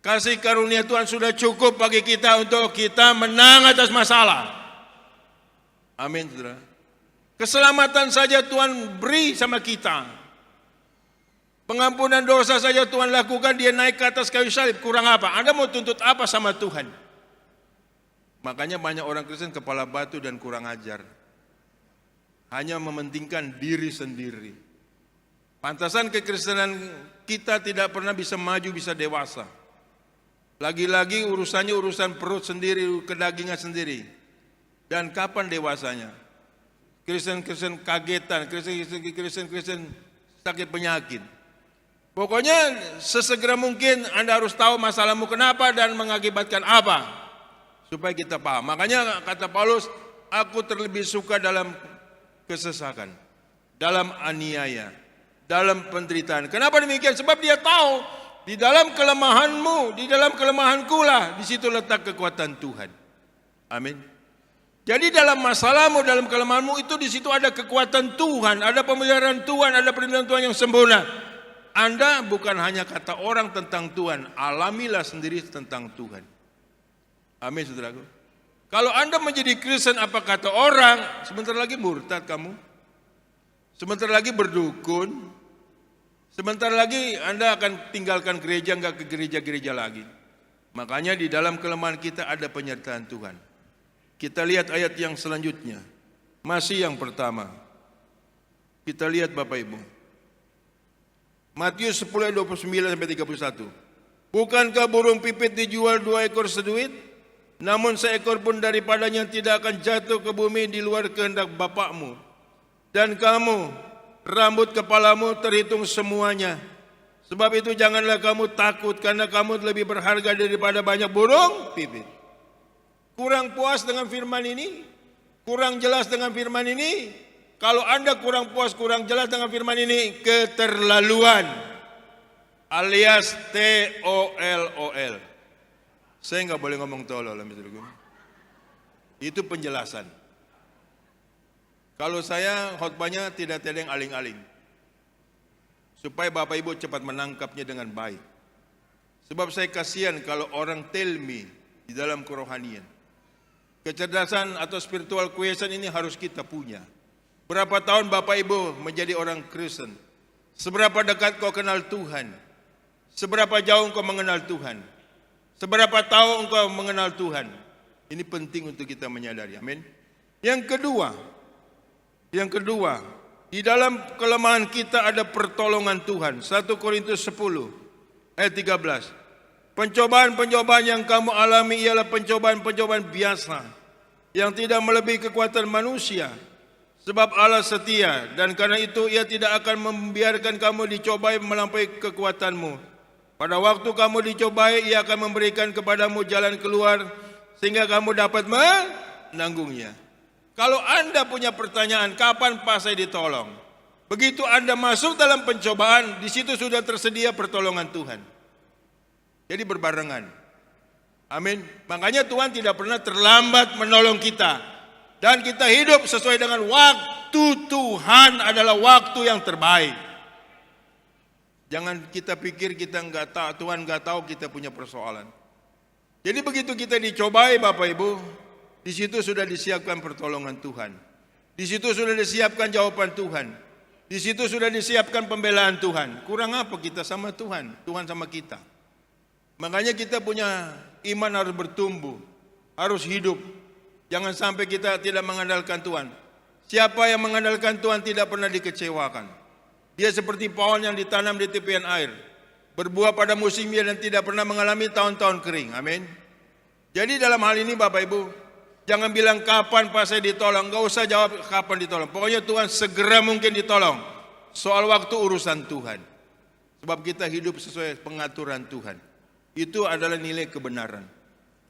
[SPEAKER 5] Kasih karunia Tuhan sudah cukup bagi kita untuk kita menang atas masalah. Amin, saudara. Keselamatan saja Tuhan beri sama kita. Pengampunan dosa saja Tuhan lakukan, dia naik ke atas kayu salib. Kurang apa? Anda mau tuntut apa sama Tuhan? Makanya banyak orang Kristen kepala batu dan kurang ajar. Hanya mementingkan diri sendiri. Pantasan kekristenan kita tidak pernah bisa maju, bisa dewasa. Lagi-lagi urusannya urusan perut sendiri, kedagingan sendiri. Dan kapan dewasanya? Kristen-Kristen kagetan, Kristen-Kristen sakit penyakit. Pokoknya sesegera mungkin Anda harus tahu masalahmu kenapa dan mengakibatkan apa. Supaya kita paham. Makanya kata Paulus, aku terlebih suka dalam kesesakan, dalam aniaya, dalam penderitaan. Kenapa demikian? Sebab dia tahu di dalam kelemahanmu, di dalam kelemahanku lah, di situ letak kekuatan Tuhan. Amin. Jadi dalam masalahmu, dalam kelemahanmu itu di situ ada kekuatan Tuhan, ada pemeliharaan Tuhan, ada perlindungan Tuhan yang sempurna. Anda bukan hanya kata orang tentang Tuhan, alamilah sendiri tentang Tuhan. Amin, saudaraku. Kalau Anda menjadi Kristen apa kata orang, sebentar lagi murtad kamu. Sebentar lagi berdukun. Sebentar lagi Anda akan tinggalkan gereja, enggak ke gereja-gereja lagi. Makanya di dalam kelemahan kita ada penyertaan Tuhan. Kita lihat ayat yang selanjutnya. Masih yang pertama. Kita lihat Bapak Ibu. Matius 10 ayat 29 sampai 31. Bukankah burung pipit dijual 2 ekor seduit? Namun seekor pun daripadanya tidak akan jatuh ke bumi di luar kehendak Bapakmu. Dan kamu, rambut kepalamu terhitung semuanya. Sebab itu janganlah kamu takut, karena kamu lebih berharga daripada banyak burung pipit. Kurang puas dengan firman ini? Kurang jelas dengan firman ini? Kalau Anda kurang puas, kurang jelas dengan firman ini, keterlaluan. Alias TOLOL. Saya nggak boleh ngomong tolol, itu penjelasan. Kalau saya khotbahnya tidak tedeng aling-aling, supaya Bapak Ibu cepat menangkapnya dengan baik. Sebab saya kasihan kalau orang tell me di dalam kerohanian. Kecerdasan atau spiritual quotient ini harus kita punya. Berapa tahun Bapak Ibu menjadi orang Kristen? Seberapa dekat kau kenal Tuhan? Seberapa jauh kau mengenal Tuhan? Seberapa tahu engkau mengenal Tuhan? Ini penting untuk kita menyadari. Amin. Yang kedua, di dalam kelemahan kita ada pertolongan Tuhan. 1 Korintus 10 ayat 13. Pencobaan-pencobaan yang kamu alami ialah pencobaan-pencobaan biasa, yang tidak melebihi kekuatan manusia. Sebab Allah setia, dan karena itu Ia tidak akan membiarkan kamu dicobai melampaui kekuatanmu. Pada waktu kamu dicobai, Ia akan memberikan kepadamu jalan keluar sehingga kamu dapat menanggungnya. Kalau Anda punya pertanyaan, kapan pas saya ditolong? Begitu Anda masuk dalam pencobaan, di situ sudah tersedia pertolongan Tuhan. Jadi berbarengan. Amin. Makanya Tuhan tidak pernah terlambat menolong kita. Dan kita hidup sesuai dengan waktu Tuhan adalah waktu yang terbaik. Jangan kita pikir kita nggak tahu, Tuhan nggak tahu kita punya persoalan. Jadi begitu kita dicobai Bapak Ibu, di situ sudah disiapkan pertolongan Tuhan. Di situ sudah disiapkan jawaban Tuhan. Di situ sudah disiapkan pembelaan Tuhan. Kurang apa kita sama Tuhan? Tuhan sama kita. Makanya kita punya iman harus bertumbuh, harus hidup. Jangan sampai kita tidak mengandalkan Tuhan. Siapa yang mengandalkan Tuhan tidak pernah dikecewakan. Dia seperti pohon yang ditanam di tepian air, berbuah pada musimnya dan tidak pernah mengalami tahun-tahun kering. Amin. Jadi dalam hal ini Bapak Ibu, jangan bilang kapan Pak saya ditolong. Gak usah jawab kapan ditolong. Pokoknya Tuhan segera mungkin ditolong. Soal waktu urusan Tuhan. Sebab kita hidup sesuai pengaturan Tuhan. Itu adalah nilai kebenaran.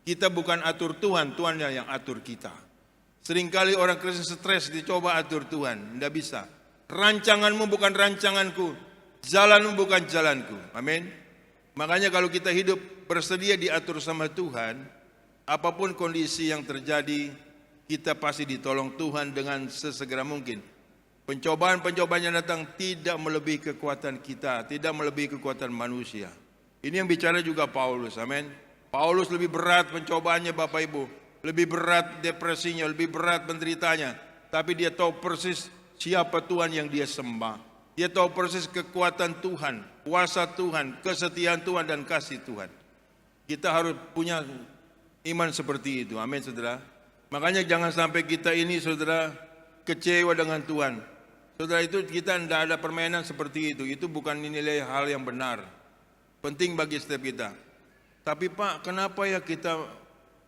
[SPEAKER 5] Kita bukan atur Tuhan, Tuhan yang atur kita. Seringkali orang Kristen stres dicoba atur Tuhan. Tidak bisa. Rancanganmu bukan rancanganku. Jalanmu bukan jalanku. Amin. Makanya kalau kita hidup bersedia diatur sama Tuhan, apapun kondisi yang terjadi, kita pasti ditolong Tuhan dengan sesegera mungkin. Pencobaan-pencobaan yang datang tidak melebihi kekuatan kita, tidak melebihi kekuatan manusia. Ini yang bicara juga Paulus, amin. Paulus lebih berat pencobaannya Bapak Ibu, lebih berat depresinya, lebih berat penderitanya. Tapi dia tahu persis siapa Tuhan yang dia sembah. Dia tahu persis kekuatan Tuhan, kuasa Tuhan, kesetiaan Tuhan dan kasih Tuhan. Kita harus punya iman seperti itu, amin saudara. Makanya jangan sampai kita ini saudara kecewa dengan Tuhan. Saudara, itu kita tidak ada permainan seperti itu bukan nilai hal yang benar. Penting bagi setiap kita. Tapi Pak, kenapa ya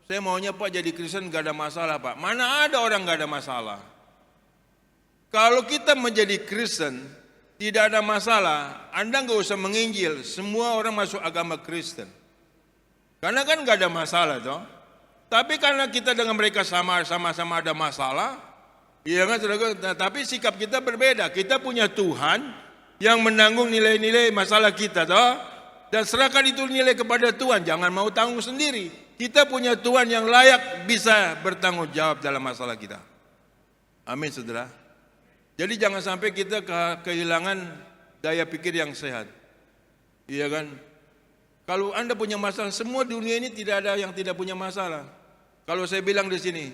[SPEAKER 5] saya maunya Pak jadi Kristen gak ada masalah Pak. Mana ada orang gak ada masalah. Kalau kita menjadi Kristen tidak ada masalah, Anda gak usah menginjil, semua orang masuk agama Kristen. Karena kan gak ada masalah toh. Tapi karena kita dengan mereka sama-sama ada masalah, iya kan saudara, tapi sikap kita berbeda. Kita punya Tuhan yang menanggung nilai-nilai masalah kita toh. Dan serahkan itu nilai kepada Tuhan, jangan mau tanggung sendiri. Kita punya Tuhan yang layak bisa bertanggung jawab dalam masalah kita. Amin saudara. Jadi jangan sampai kita kehilangan daya pikir yang sehat. Iya kan? Kalau Anda punya masalah, semua dunia ini tidak ada yang tidak punya masalah. Kalau saya bilang di sini,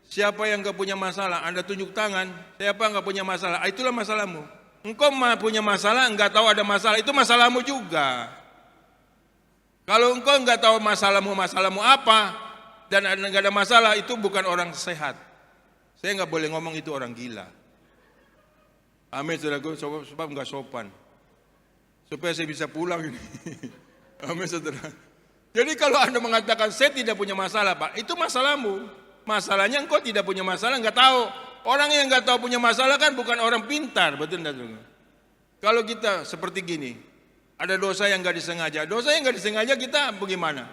[SPEAKER 5] siapa yang gak punya masalah, Anda tunjuk tangan. Siapa yang gak punya masalah, itulah masalahmu. Engkau punya masalah, enggak tahu ada masalah, itu masalahmu juga. Kalau engkau enggak tahu masalahmu apa, dan enggak ada masalah, itu bukan orang sehat. Saya enggak boleh ngomong itu orang gila. Amin saudaraku, sebab enggak sopan. Supaya saya bisa pulang ini. Amin saudara. Jadi kalau Anda mengatakan saya tidak punya masalah Pak, itu masalahmu. Masalahnya engkau tidak punya masalah, enggak tahu. Orang yang enggak tahu punya masalah kan bukan orang pintar, betul enggak? Kalau kita seperti gini, ada dosa yang enggak disengaja. Dosa yang enggak disengaja kita bagaimana?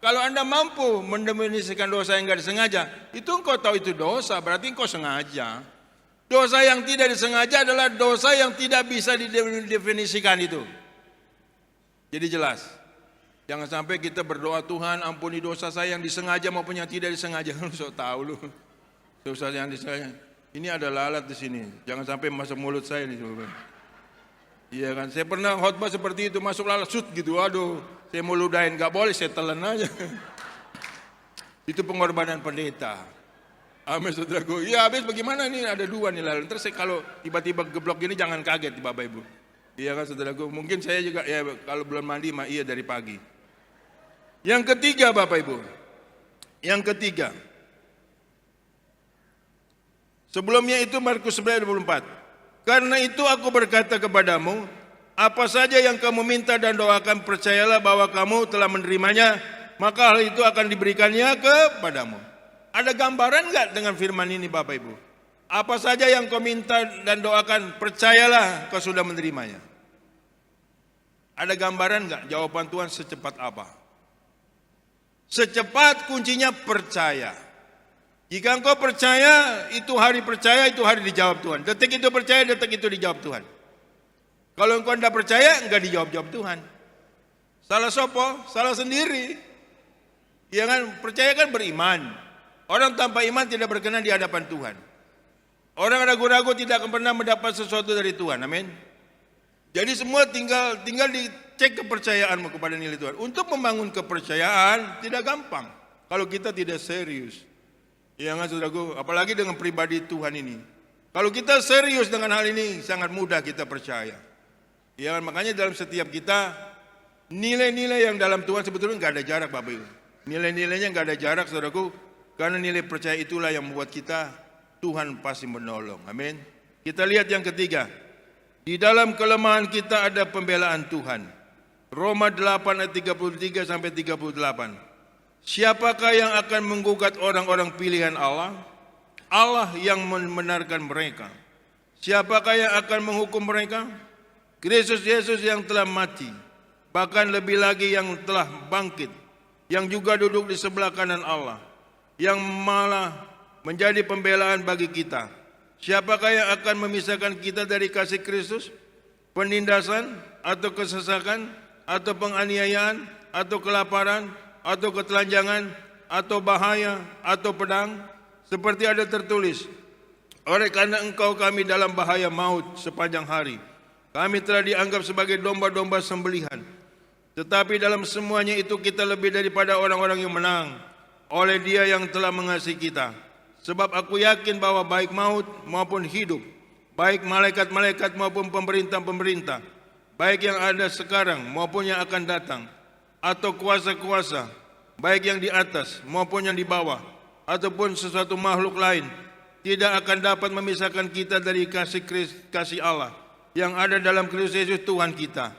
[SPEAKER 5] Kalau Anda mampu mendefinisikan dosa yang enggak disengaja, itu engkau tahu itu dosa, berarti engkau sengaja. Dosa yang tidak disengaja adalah dosa yang tidak bisa didefinisikan itu. Jadi jelas. Jangan sampai kita berdoa, Tuhan ampuni dosa saya yang disengaja maupun yang tidak disengaja. Lu so tahu lu. Dosa yang disengaja. Ini ada lalat di sini. Jangan sampai masuk mulut saya nih. Iya kan, saya pernah khotbah seperti itu, masuk lalat sut gitu, aduh, saya mau ludahin, gak boleh, saya telan aja. Itu pengorbanan pendeta. Amin saudaraku. Ya habis bagaimana nih, ada dua nih lalat. Terus kalau tiba-tiba geblok gini jangan kaget Bapak Ibu. Iya kan saudaraku, mungkin saya juga ya kalau belum mandi mah iya dari pagi. Yang ketiga Bapak Ibu, yang ketiga. Sebelumnya itu Markus 11:24. Karena itu aku berkata kepadamu, apa saja yang kamu minta dan doakan, percayalah bahwa kamu telah menerimanya, maka hal itu akan diberikannya kepadamu. Ada gambaran enggak dengan firman ini Bapak Ibu? Apa saja yang kau minta dan doakan, percayalah kau sudah menerimanya. Ada gambaran enggak jawaban Tuhan secepat apa? Secepat kuncinya percaya. Jika engkau percaya, itu hari dijawab Tuhan. Detik itu percaya, detik itu dijawab Tuhan. Kalau engkau tidak percaya, enggak dijawab-jawab Tuhan. Salah sopo? Salah sendiri. Ya kan, percaya kan beriman. Orang tanpa iman tidak berkenan di hadapan Tuhan. Orang ragu-ragu tidak akan pernah mendapat sesuatu dari Tuhan. Amin. Jadi semua tinggal dicek kepercayaanmu kepada nilai Tuhan. Untuk membangun kepercayaan tidak gampang kalau kita tidak serius. Ya kan saudaraku, apalagi dengan pribadi Tuhan ini. Kalau kita serius dengan hal ini, sangat mudah kita percaya. Ya, makanya dalam setiap kita, nilai-nilai yang dalam Tuhan sebetulnya nggak ada jarak, Bapak Ibu. Nilai-nilainya nggak ada jarak, saudaraku, karena nilai percaya itulah yang membuat kita, Tuhan pasti menolong. Amin. Kita lihat yang ketiga, di dalam kelemahan kita ada pembelaan Tuhan. Roma 8 ayat 33 sampai 38. Siapakah yang akan menggugat orang-orang pilihan Allah? Allah yang membenarkan mereka. Siapakah yang akan menghukum mereka? Kristus Yesus yang telah mati, bahkan lebih lagi yang telah bangkit, yang juga duduk di sebelah kanan Allah, yang malah menjadi pembelaan bagi kita. Siapakah yang akan memisahkan kita dari kasih Kristus? Penindasan atau kesesakan atau penganiayaan atau kelaparan atau ketelanjangan atau bahaya atau pedang? Seperti ada tertulis, oleh karena engkau kami dalam bahaya maut sepanjang hari. Kami telah dianggap sebagai domba-domba sembelihan. Tetapi dalam semuanya itu kita lebih daripada orang-orang yang menang oleh Dia yang telah mengasihi kita. Sebab aku yakin bahwa baik maut maupun hidup, baik malaikat-malaikat maupun pemerintah-pemerintah, baik yang ada sekarang maupun yang akan datang, atau kuasa-kuasa, baik yang di atas maupun yang di bawah, ataupun sesuatu makhluk lain, tidak akan dapat memisahkan kita dari kasih Allah yang ada dalam Kristus Yesus Tuhan kita.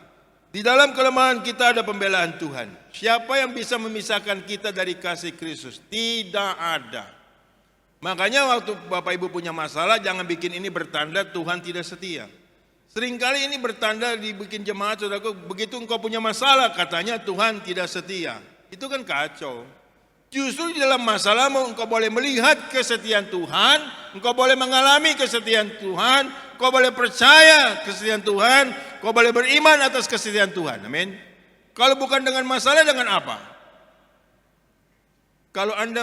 [SPEAKER 5] Di dalam kelemahan kita ada pembelaan Tuhan. Siapa yang bisa memisahkan kita dari kasih Kristus? Tidak ada. Makanya waktu Bapak Ibu punya masalah, jangan bikin ini bertanda Tuhan tidak setia. Seringkali ini bertanda dibikin jemaat, saudaraku, begitu engkau punya masalah katanya Tuhan tidak setia. Itu kan kacau. Justru di dalam masalahmu engkau boleh melihat kesetiaan Tuhan, engkau boleh mengalami kesetiaan Tuhan, engkau boleh percaya kesetiaan Tuhan, engkau boleh beriman atas kesetiaan Tuhan. Amin. Kalau bukan dengan masalah, dengan apa? Kalau Anda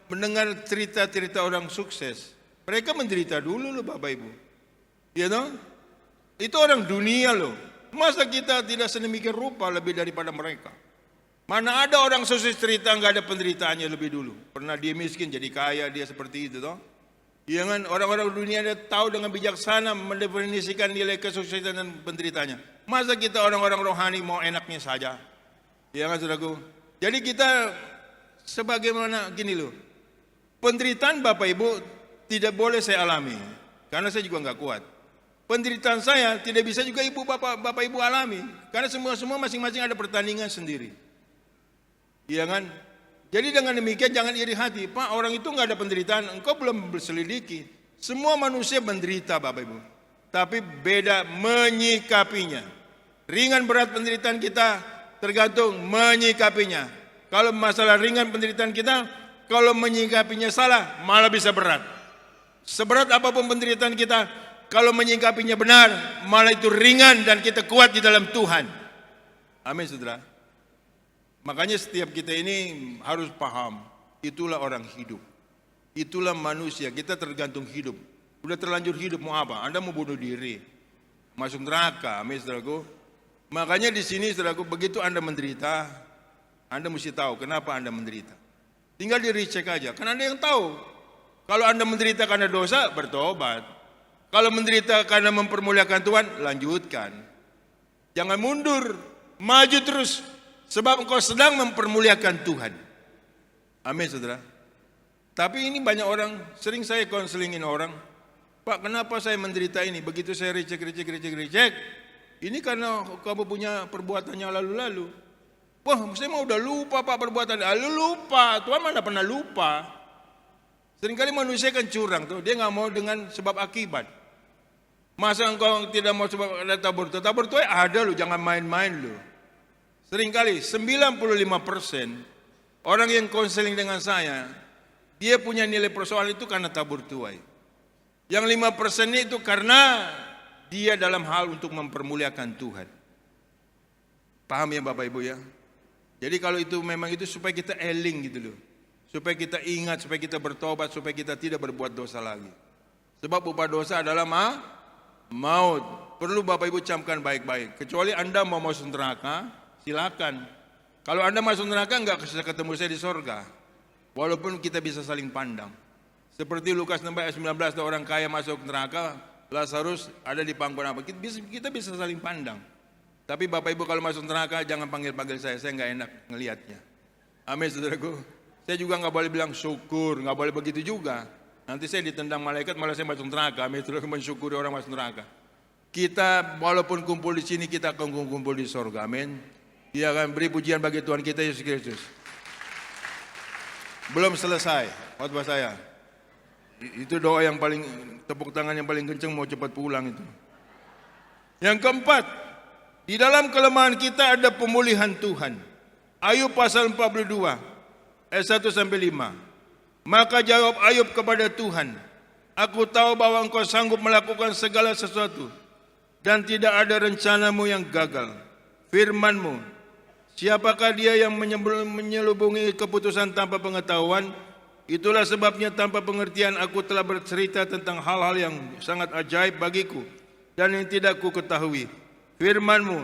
[SPEAKER 5] mendengar cerita-cerita orang sukses, mereka menderita dulu loh Bapak Ibu. You know? Itu orang dunia loh. Masa kita tidak sedemikian rupa lebih daripada mereka? Mana ada orang sukses cerita nggak ada penderitaannya lebih dulu. Pernah dia miskin jadi kaya, dia seperti itu toh. Iya kan, orang-orang dunia dia tahu dengan bijaksana mendefinisikan nilai kesuksesan dan penderitaannya. Masa kita orang-orang rohani mau enaknya saja? Iya kan saudaraku. Jadi kita sebagaimana gini loh. Penderitaan Bapak Ibu tidak boleh saya alami karena saya juga nggak kuat. Penderitaan saya tidak bisa juga Bapak Ibu alami karena semua masing-masing ada pertandingan sendiri. Iya kan? Jadi dengan demikian jangan iri hati. Pak, orang itu nggak ada penderitaan, engkau belum berselidiki. Semua manusia menderita Bapak Ibu. Tapi beda menyikapinya. Ringan berat penderitaan kita tergantung menyikapinya. Kalau masalah ringan penderitaan kita, kalau menyikapinya salah malah bisa berat. Seberat apapun penderitaan kita, kalau menyikapinya benar malah itu ringan dan kita kuat di dalam Tuhan. Amin saudara. Makanya setiap kita ini harus paham, itulah orang hidup. Itulah manusia, kita tergantung hidup. Udah terlanjur hidup mau apa? Anda mau bunuh diri, masuk neraka, amin saudaraku. Makanya di sini saudaraku, begitu Anda menderita, Anda mesti tahu kenapa Anda menderita. Tinggal diri cek aja, kan Anda yang tahu. Kalau Anda menderita karena dosa, bertobat. Kalau menderita karena mempermuliakan Tuhan, lanjutkan. Jangan mundur, maju terus. Sebab engkau sedang mempermuliakan Tuhan. Amin saudara. Tapi ini banyak orang, sering saya konselingin orang, Pak kenapa saya menderita ini? Begitu saya reject. Ini karena kamu punya perbuatannya lalu-lalu. Wah saya mau udah lupa Pak perbuatan. Lu lupa, Tuhan mana pernah lupa. Seringkali manusia kan curang tuh, dia gak mau dengan sebab akibat. Masa engkau tidak mau sebab ada tabur itu ada loh, jangan main-main loh. Seringkali 95% orang yang konseling dengan saya, dia punya nilai persoalan itu karena tabur tuai. Yang 5% itu karena dia dalam hal untuk mempermuliakan Tuhan. Paham ya Bapak Ibu ya? Jadi kalau itu memang itu supaya kita eling gitu loh. supaya kita ingat, supaya kita bertobat, supaya kita tidak berbuat dosa lagi. Sebab upah dosa adalah maut. Perlu Bapak Ibu camkan baik-baik. Kecuali Anda mau masuk neraka, silakan. Kalau Anda masuk neraka enggak bisa ketemu saya di sorga. Walaupun kita bisa saling pandang. Seperti Lukas 6 ayat 19, ada orang kaya masuk neraka, Lazarus ada di pangkuan apa. Kita bisa saling pandang. Tapi Bapak Ibu kalau masuk neraka jangan panggil-panggil saya enggak enak ngelihatnya. Amin saudaraku. Saya juga enggak boleh bilang syukur, enggak boleh begitu juga. Nanti saya ditendang malaikat malah saya masuk neraka. Amin saudaraku, mensyukuri orang masuk neraka. Kita walaupun kumpul di sini kita akan kumpul di sorga. Amin. Dia akan beri pujian bagi Tuhan kita Yesus Kristus. Belum selesai khotbah saya. Itu doa yang paling, tepuk tangan yang paling kencang mau cepat pulang itu. Yang keempat, di dalam kelemahan kita ada pemulihan Tuhan. Ayub pasal 42 ayat 1 sampai 5. Maka jawab Ayub kepada Tuhan, aku tahu bahwa engkau sanggup melakukan segala sesuatu dan tidak ada rencanamu yang gagal. Firman-Mu, siapakah dia yang menyelubungi keputusan tanpa pengetahuan? Itulah sebabnya tanpa pengertian aku telah bercerita tentang hal-hal yang sangat ajaib bagiku dan yang tidak ku ketahui. Firman-Mu,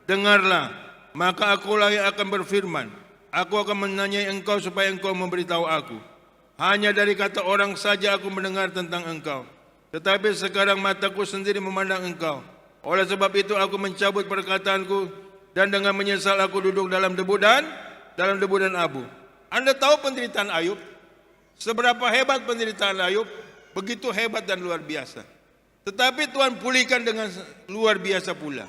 [SPEAKER 5] dengarlah, maka akulah yang akan berfirman. Aku akan menanyai engkau supaya engkau memberitahu aku. Hanya dari kata orang saja aku mendengar tentang engkau. Tetapi sekarang mataku sendiri memandang engkau. Oleh sebab itu aku mencabut perkataanku dan dengan menyesal aku duduk dalam debu dan abu. Anda tahu penderitaan Ayub? Seberapa hebat penderitaan Ayub? Begitu hebat dan luar biasa. Tetapi Tuhan pulihkan dengan luar biasa pula.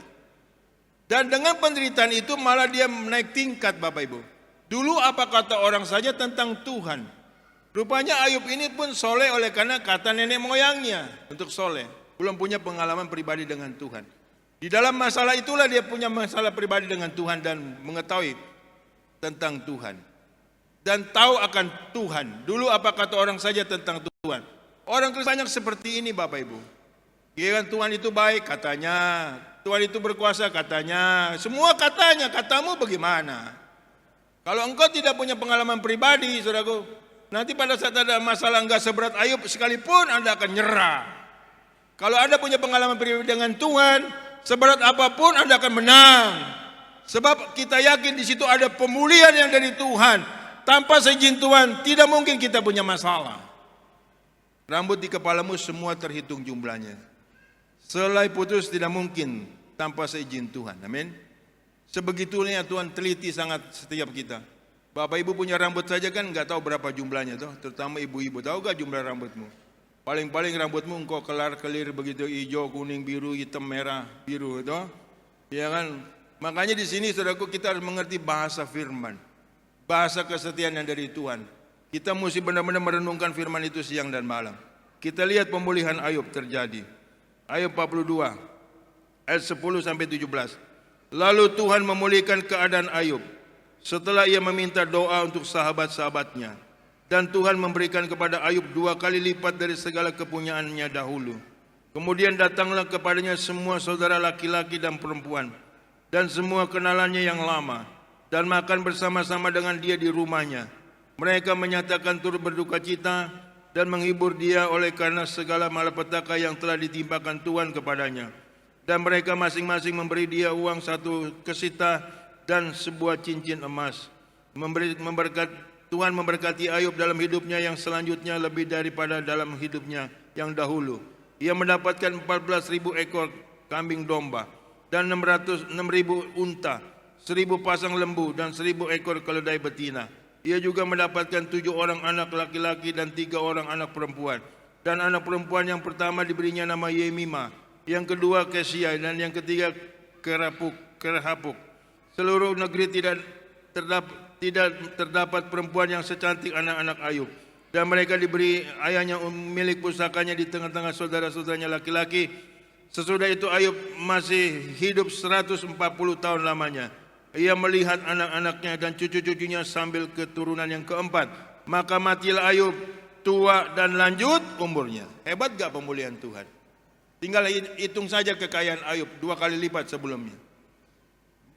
[SPEAKER 5] Dan dengan penderitaan itu malah dia naik tingkat Bapak Ibu. Dulu apa kata orang saja tentang Tuhan. Rupanya Ayub ini pun soleh oleh karena kata nenek moyangnya untuk soleh. Belum punya pengalaman pribadi dengan Tuhan. Di dalam masalah itulah dia punya masalah pribadi dengan Tuhan dan mengetahui tentang Tuhan. Dan tahu akan Tuhan. Dulu apa kata orang saja tentang Tuhan. Orang Kristen banyak seperti ini Bapak Ibu. Ya kan, Tuhan itu baik katanya. Tuhan itu berkuasa katanya. Semua katanya, katamu bagaimana? Kalau engkau tidak punya pengalaman pribadi, saudaraku, nanti pada saat ada masalah enggak seberat Ayub sekalipun Anda akan nyerah. Kalau Anda punya pengalaman pribadi dengan Tuhan, seberat apapun Anda akan menang. Sebab kita yakin di situ ada pemulihan yang dari Tuhan. Tanpa seizin Tuhan tidak mungkin kita punya masalah. Rambut di kepalamu semua terhitung jumlahnya. Selai putus tidak mungkin tanpa seizin Tuhan. Amin. Sebegitunya Tuhan teliti sangat setiap kita. Bapak Ibu punya rambut saja kan nggak tahu berapa jumlahnya tuh, terutama ibu-ibu. Tahu gak jumlah rambutmu? Paling-paling rambutmu engkau kelar-kelir begitu, hijau, kuning, biru, hitam, merah, biru, toh. Ya kan? Makanya di sini saudaraku kita harus mengerti bahasa firman. Bahasa kesetiaan yang dari Tuhan. Kita mesti benar-benar merenungkan firman itu siang dan malam. Kita lihat pemulihan Ayub terjadi. Ayub 42 ayat 10 sampai 17. Lalu Tuhan memulihkan keadaan Ayub setelah ia meminta doa untuk sahabat-sahabatnya. Dan Tuhan memberikan kepada Ayub 2 kali lipat dari segala kepunyaannya dahulu. Kemudian datanglah kepadanya semua saudara laki-laki dan perempuan dan semua kenalannya yang lama dan makan bersama-sama dengan dia di rumahnya. Mereka menyatakan turut berduka cita dan menghibur dia oleh karena segala malapetaka yang telah ditimpakan Tuhan kepadanya. Dan mereka masing-masing memberi dia uang 1 kesita dan sebuah cincin emas. Tuhan memberkati Ayub dalam hidupnya yang selanjutnya lebih daripada dalam hidupnya yang dahulu. Ia mendapatkan 14.000 ekor kambing domba dan 6.000 unta, 1.000 pasang lembu dan 1.000 ekor keledai betina. Ia juga mendapatkan 7 orang anak laki-laki dan 3 orang anak perempuan. Dan anak perempuan yang pertama diberinya nama Yemima, yang kedua Kesia, dan yang ketiga Kerhapuk. Seluruh negeri tidak terdapat perempuan yang secantik anak-anak Ayub. Dan mereka diberi ayahnya milik pusakanya di tengah-tengah saudara-saudaranya laki-laki. Sesudah itu Ayub masih hidup 140 tahun lamanya. Ia melihat anak-anaknya dan cucu-cucunya sambil keturunan yang keempat. Maka matilah Ayub tua dan lanjut umurnya. Hebat gak pemulihan Tuhan? Tinggal hitung saja kekayaan Ayub 2 kali lipat sebelumnya.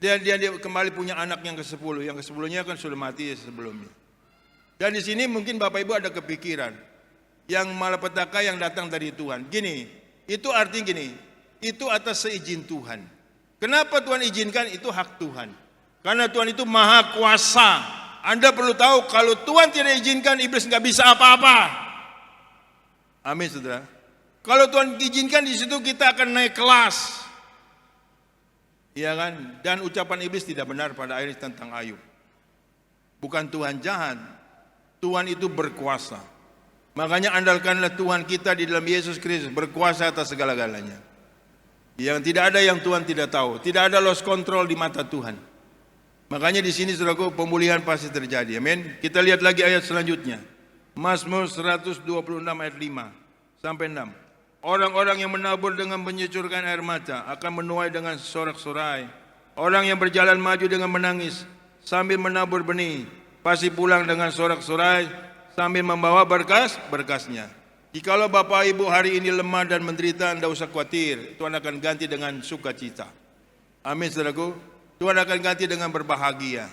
[SPEAKER 5] Dan dia kembali punya anak yang ke-10. Yang ke-10-nya kan sudah mati sebelumnya. Dan di sini mungkin Bapak Ibu ada kepikiran, yang malapetaka yang datang dari Tuhan. Gini, itu artinya gini, itu atas seizin Tuhan. Kenapa Tuhan izinkan? Itu hak Tuhan. Karena Tuhan itu maha kuasa. Anda perlu tahu, kalau Tuhan tidak izinkan, iblis nggak bisa apa-apa. Amin, saudara. Kalau Tuhan izinkan, di situ kita akan naik kelas. Iya kan? Dan ucapan iblis tidak benar pada akhirnya tentang Ayub. Bukan Tuhan jahat, Tuhan itu berkuasa. Makanya andalkanlah Tuhan kita di dalam Yesus Kristus, berkuasa atas segala-galanya. Yang tidak ada yang Tuhan tidak tahu, tidak ada lost control di mata Tuhan. Makanya di sini saudaraku, pemulihan pasti terjadi. Amin. Kita lihat lagi ayat selanjutnya. Mazmur 126 ayat 5 sampai 6. Orang-orang yang menabur dengan menyucurkan air mata akan menuai dengan sorak-sorai. Orang yang berjalan maju dengan menangis sambil menabur benih pasti pulang dengan sorak-sorai sambil membawa berkas-berkasnya. Jikalau Bapak Ibu hari ini lemah dan menderita, tidak usah khawatir. Tuhan akan ganti dengan sukacita. Amin, saudaraku. Tuhan akan ganti dengan berbahagia.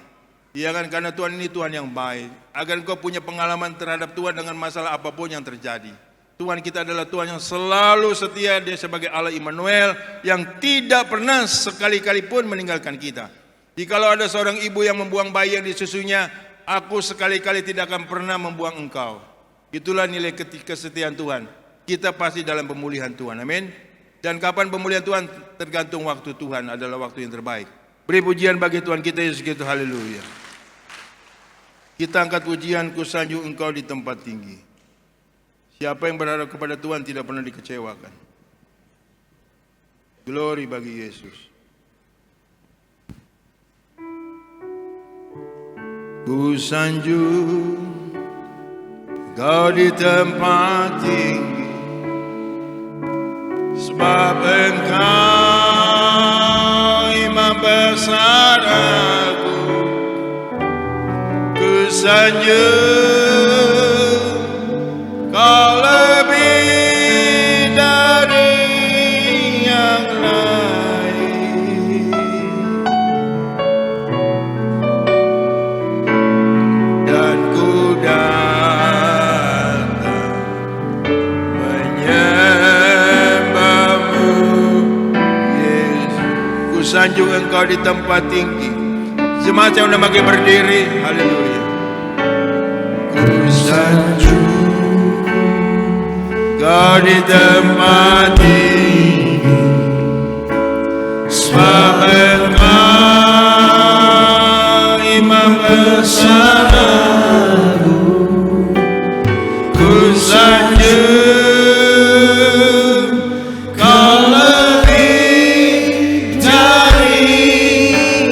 [SPEAKER 5] Ya kan, karena Tuhan ini Tuhan yang baik. Agar engkau punya pengalaman terhadap Tuhan dengan masalah apapun yang terjadi. Tuhan kita adalah Tuhan yang selalu setia. Dia sebagai Allah Immanuel yang tidak pernah sekali-kali pun meninggalkan kita. Jikalau ada seorang ibu yang membuang bayi yang di susunya, aku sekali-kali tidak akan pernah membuang engkau. Itulah nilai kesetiaan Tuhan. Kita pasti dalam pemulihan Tuhan. Amin. Dan kapan pemulihan Tuhan? Tergantung waktu Tuhan adalah waktu yang terbaik. Beri pujian bagi Tuhan kita Yesus Kristus. Haleluya. Kita angkat pujian, ku sanjung engkau di tempat tinggi. Siapa yang berharap kepada Tuhan tidak pernah dikecewakan. Glory bagi Yesus. Ku sanjung engkau di tempat tinggi, sebab engkau imam besar aku. Ku sanjung kau lebih dari yang lain, dan ku datang menyembahmu Yesus. Ku sanjung engkau di tempat tinggi. Jemaat yang udah makin berdiri, haleluya. Ku sanjung kau di tempat tinggi, sebab engkau imam besar aku. Ku sanjung kau lebih dari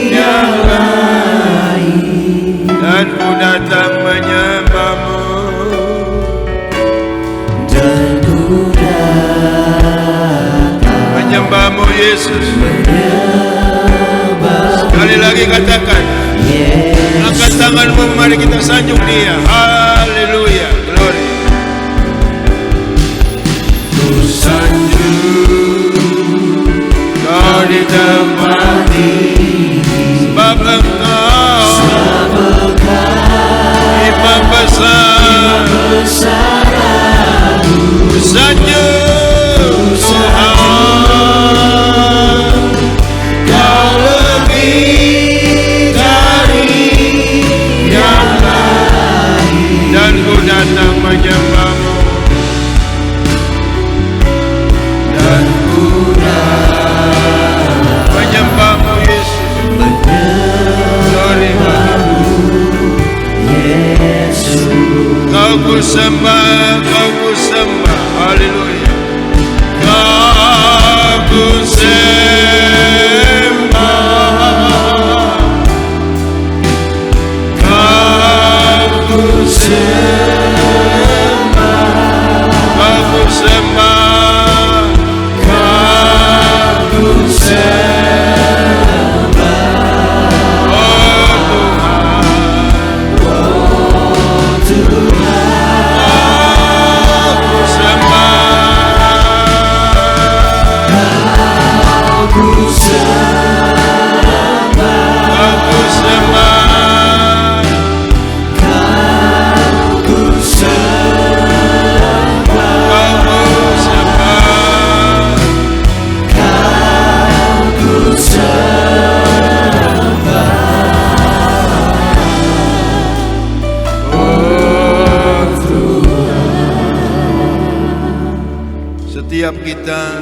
[SPEAKER 5] yang lain, dan ku datang menyembahmu. Menyembahmu Yesus. Sekali lagi katakan, angkat tanganmu, mari kita sanjung Dia. Haleluya, glory. Ku sanjung kau di tempat tinggi, sebab engkau imam besar. Ku sanjung Tuhan, kau lebih dari yang lain, dan ku datang menyembahmu, dan ku datang menyembahmu Yesus. Glory Yesus, kau ku sembah. kita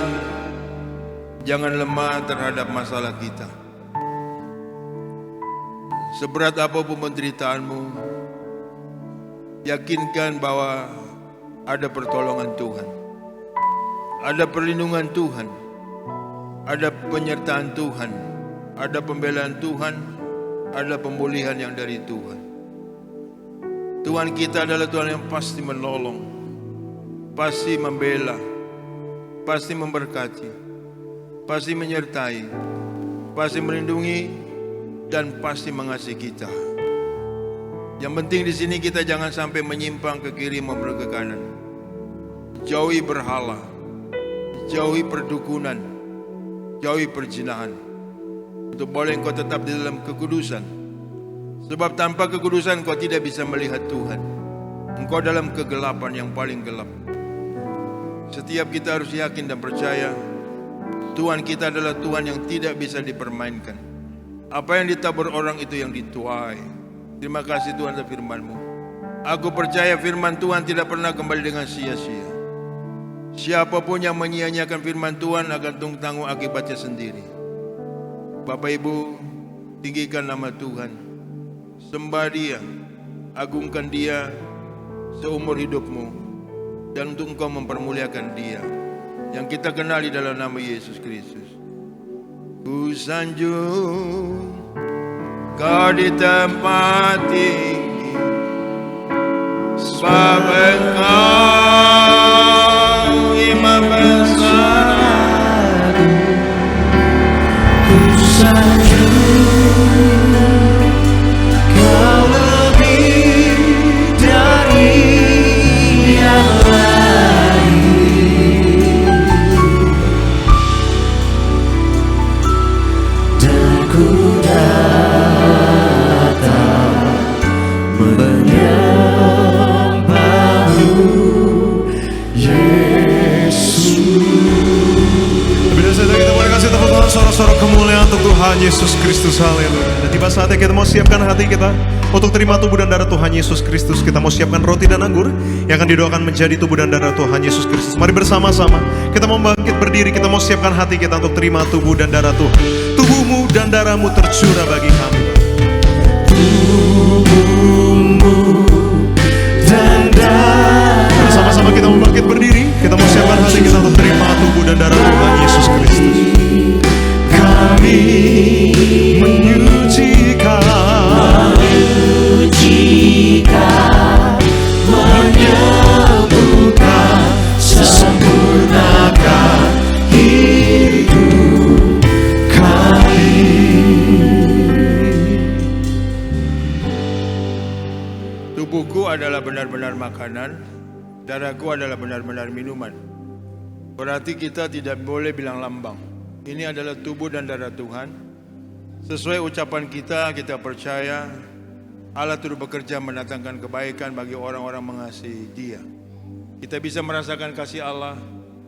[SPEAKER 5] jangan lemah terhadap masalah kita. Seberat apapun penderitaanmu, yakinkan bahwa ada pertolongan Tuhan, ada perlindungan Tuhan, ada penyertaan Tuhan, ada pembelaan Tuhan, ada pemulihan yang dari Tuhan. Tuhan kita adalah Tuhan yang pasti menolong, pasti membela, pasti memberkati, pasti menyertai, pasti melindungi, dan pasti mengasihi kita. Yang penting di sini kita jangan sampai menyimpang ke kiri maupun ke kanan. Jauhi berhala, jauhi perdukunan, jauhi perzinahan, untuk boleh engkau tetap di dalam kekudusan. Sebab tanpa kekudusan engkau tidak bisa melihat Tuhan. Engkau dalam kegelapan yang paling gelap. Setiap kita harus yakin dan percaya Tuhan kita adalah Tuhan yang tidak bisa dipermainkan. Apa yang ditabur orang itu yang dituai. Terima kasih Tuhan atas firman-Mu. Aku percaya firman Tuhan tidak pernah kembali dengan sia-sia. Siapapun yang menyia-nyiakan firman Tuhan akan tanggung akibatnya sendiri. Bapak Ibu, tinggikan nama Tuhan. Sembah Dia, agungkan Dia seumur hidupmu, dan untuk engkau mempermuliakan Dia yang kita kenali dalam nama Yesus Kristus. Ku sanjung Kau di tempat tinggi, sebab Engkau Imam besar.
[SPEAKER 3] Ku sanjung Kau lebih dari yang lain. Dan ku datang menyembah-Mu, Yesus.
[SPEAKER 1] Lebih dari itu kita boleh kasih tepuk tangan sorak-sorak kemuliaan untuk Tuhan Yesus Kristus. Haleluya. Dan tiba saatnya kita mau siapkan hati kita untuk terima tubuh dan darah Tuhan Yesus Kristus. Kita mau siapkan roti dan anggur yang akan didoakan menjadi tubuh dan darah Tuhan Yesus Kristus. Mari bersama-sama kita mau bangkit berdiri. Kita mau siapkan hati kita untuk terima tubuh dan darah Tuhan. Tubuhmu dan darahmu tercurah bagi kami.
[SPEAKER 3] Tubuhmu dan darah.
[SPEAKER 1] Bersama-sama kita mau bangkit berdiri. Kita mau siapkan hati kita untuk terima tubuh dan darah Tuhan Yesus Kristus.
[SPEAKER 3] Kami
[SPEAKER 1] menyucikan,
[SPEAKER 3] menyembuhkan, sempurnakan hidup kami.
[SPEAKER 5] Tubuhku adalah benar-benar makanan, darahku adalah benar-benar minuman. Berarti kita tidak boleh bilang lambang. Ini adalah tubuh dan darah Tuhan. Sesuai ucapan kita percaya Allah turut bekerja mendatangkan kebaikan bagi orang-orang mengasihi Dia. Kita bisa merasakan kasih Allah,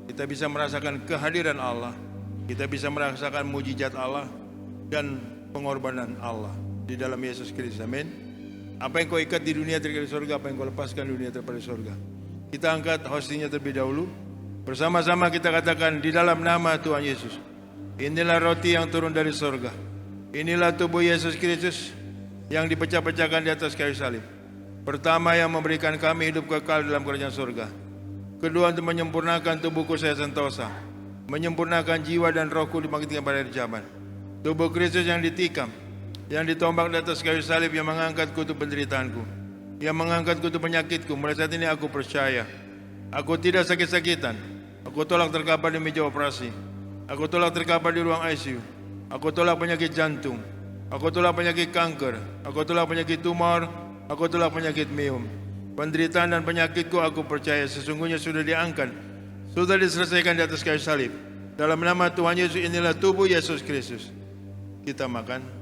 [SPEAKER 5] kita bisa merasakan kehadiran Allah, kita bisa merasakan mujizat Allah dan pengorbanan Allah di dalam Yesus Kristus. Amin. Apa yang kau ikat di dunia terikat di surga, apa yang kau lepaskan di dunia terikat di surga. Kita angkat hostingnya terlebih dahulu. Bersama-sama kita katakan di dalam nama Tuhan Yesus. Inilah roti yang turun dari surga. Inilah tubuh Yesus Kristus yang dipecah-pecahkan di atas kayu salib. Pertama, yang memberikan kami hidup kekal dalam kerajaan surga. Kedua, untuk menyempurnakan tubuhku saya sentosa, menyempurnakan jiwa dan rohku dibangkitkan pada hari zaman. Tubuh Kristus yang ditikam, yang ditombak di atas kayu salib, yang mengangkat kutu penderitaanku, yang mengangkat kutu penyakitku. Mulai saat ini aku percaya, aku tidak sakit-sakitan. Aku tolak terkapar di meja operasi. Aku tolak terkapar di ruang ICU. Aku tolak penyakit jantung. Aku tolak penyakit kanker. Aku tolak penyakit tumor. Aku tolak penyakit miom. Penderitaan dan penyakitku aku percaya sesungguhnya sudah diangkat, sudah diselesaikan di atas kayu salib. Dalam nama Tuhan Yesus, inilah tubuh Yesus Kristus. Kita makan.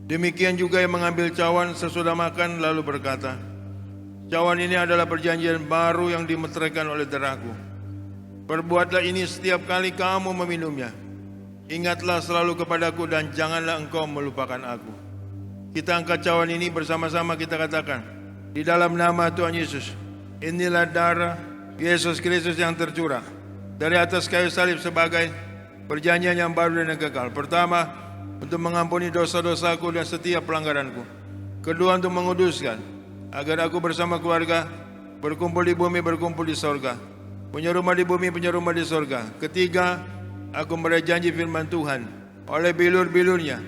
[SPEAKER 5] Demikian juga yang mengambil cawan sesudah makan lalu berkata, cawan ini adalah perjanjian baru yang dimeteraikan oleh darahku. Perbuatlah ini setiap kali kamu meminumnya. Ingatlah selalu kepadaku dan janganlah engkau melupakan aku. Kita angkat cawan ini bersama-sama, kita katakan, di dalam nama Tuhan Yesus, inilah darah Yesus Kristus yang tercurah dari atas kayu salib sebagai perjanjian yang baru dan yang kekal. Pertama, untuk mengampuni dosa-dosaku dan setiap pelanggaranku. Kedua, untuk menguduskan, agar aku bersama keluarga berkumpul di bumi, berkumpul di sorga. Punya rumah di bumi, punya rumah di sorga. Ketiga, aku meraih janji firman Tuhan. Oleh bilur-bilurnya,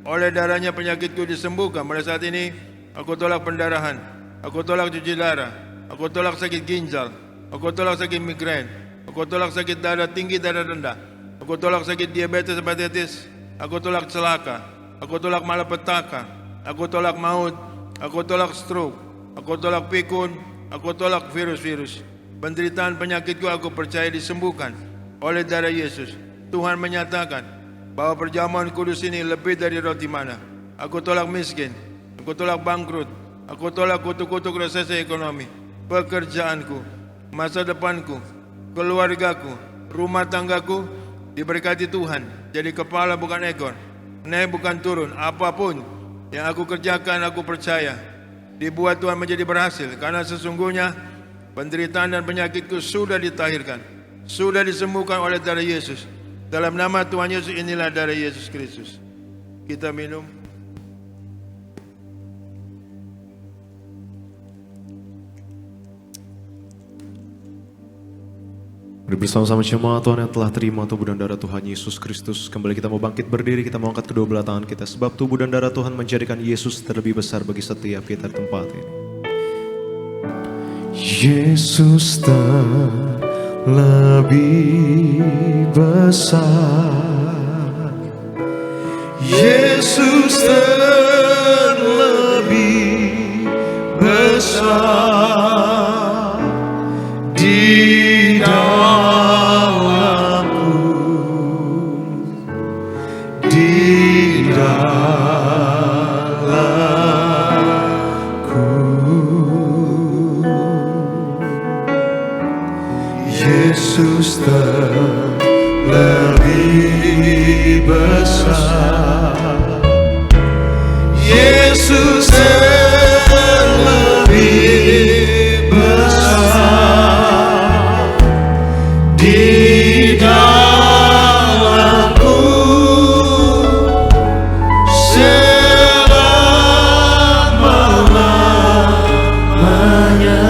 [SPEAKER 5] oleh darahnya penyakitku disembuhkan. Pada saat ini, aku tolak pendarahan, aku tolak cuci darah, aku tolak sakit ginjal, aku tolak sakit migrain, aku tolak sakit darah tinggi, darah rendah, aku tolak sakit diabetes, hepatitis, aku tolak celaka, aku tolak malapetaka, aku tolak maut, aku tolak stroke, aku tolak pikun, aku tolak virus-virus. Penderitaan penyakitku aku percaya disembuhkan oleh darah Yesus. Tuhan menyatakan bahwa perjamuan kudus ini lebih dari roti mana. Aku tolak miskin, aku tolak bangkrut, aku tolak kutuk-kutuk resesi ekonomi, pekerjaanku, masa depanku, keluargaku, rumah tanggaku diberkati Tuhan. Jadi kepala bukan ekor, naik bukan turun. Apapun yang aku kerjakan aku percaya dibuat Tuhan menjadi berhasil. Karena sesungguhnya penderitaan dan penyakitku sudah ditahirkan, sudah disembuhkan oleh darah Yesus. Dalam nama Tuhan Yesus, inilah darah Yesus Kristus. Kita minum.
[SPEAKER 1] Mari bersama-sama jemaat Tuhan yang telah terima tubuh dan darah Tuhan Yesus Kristus. Kembali kita mau bangkit berdiri, kita mau angkat kedua belah tangan kita. Sebab tubuh dan darah Tuhan menjadikan Yesus terlebih besar bagi setiap kita di tempat ini.
[SPEAKER 2] Yesus terlebih besar, Yesus terlebih besar di dalamku, di Yesus terlebih besar, Yesus terlebih besar di dalamku selama-lamanya.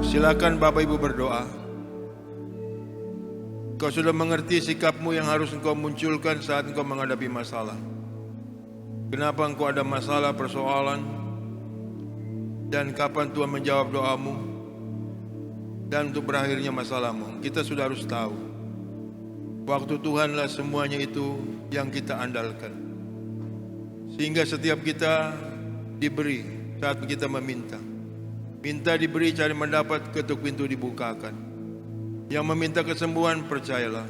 [SPEAKER 5] Silakan Bapak Ibu berdoa. Kau sudah mengerti sikapmu yang harus engkau munculkan saat engkau menghadapi masalah. Kenapa engkau ada masalah, persoalan, dan kapan Tuhan menjawab doamu, dan untuk berakhirnya masalahmu. Kita sudah harus tahu, waktu Tuhanlah semuanya itu yang kita andalkan. Sehingga setiap kita diberi saat kita meminta. Minta diberi, cari mendapat, ketuk pintu dibukakan. Yang meminta kesembuhan, percayalah,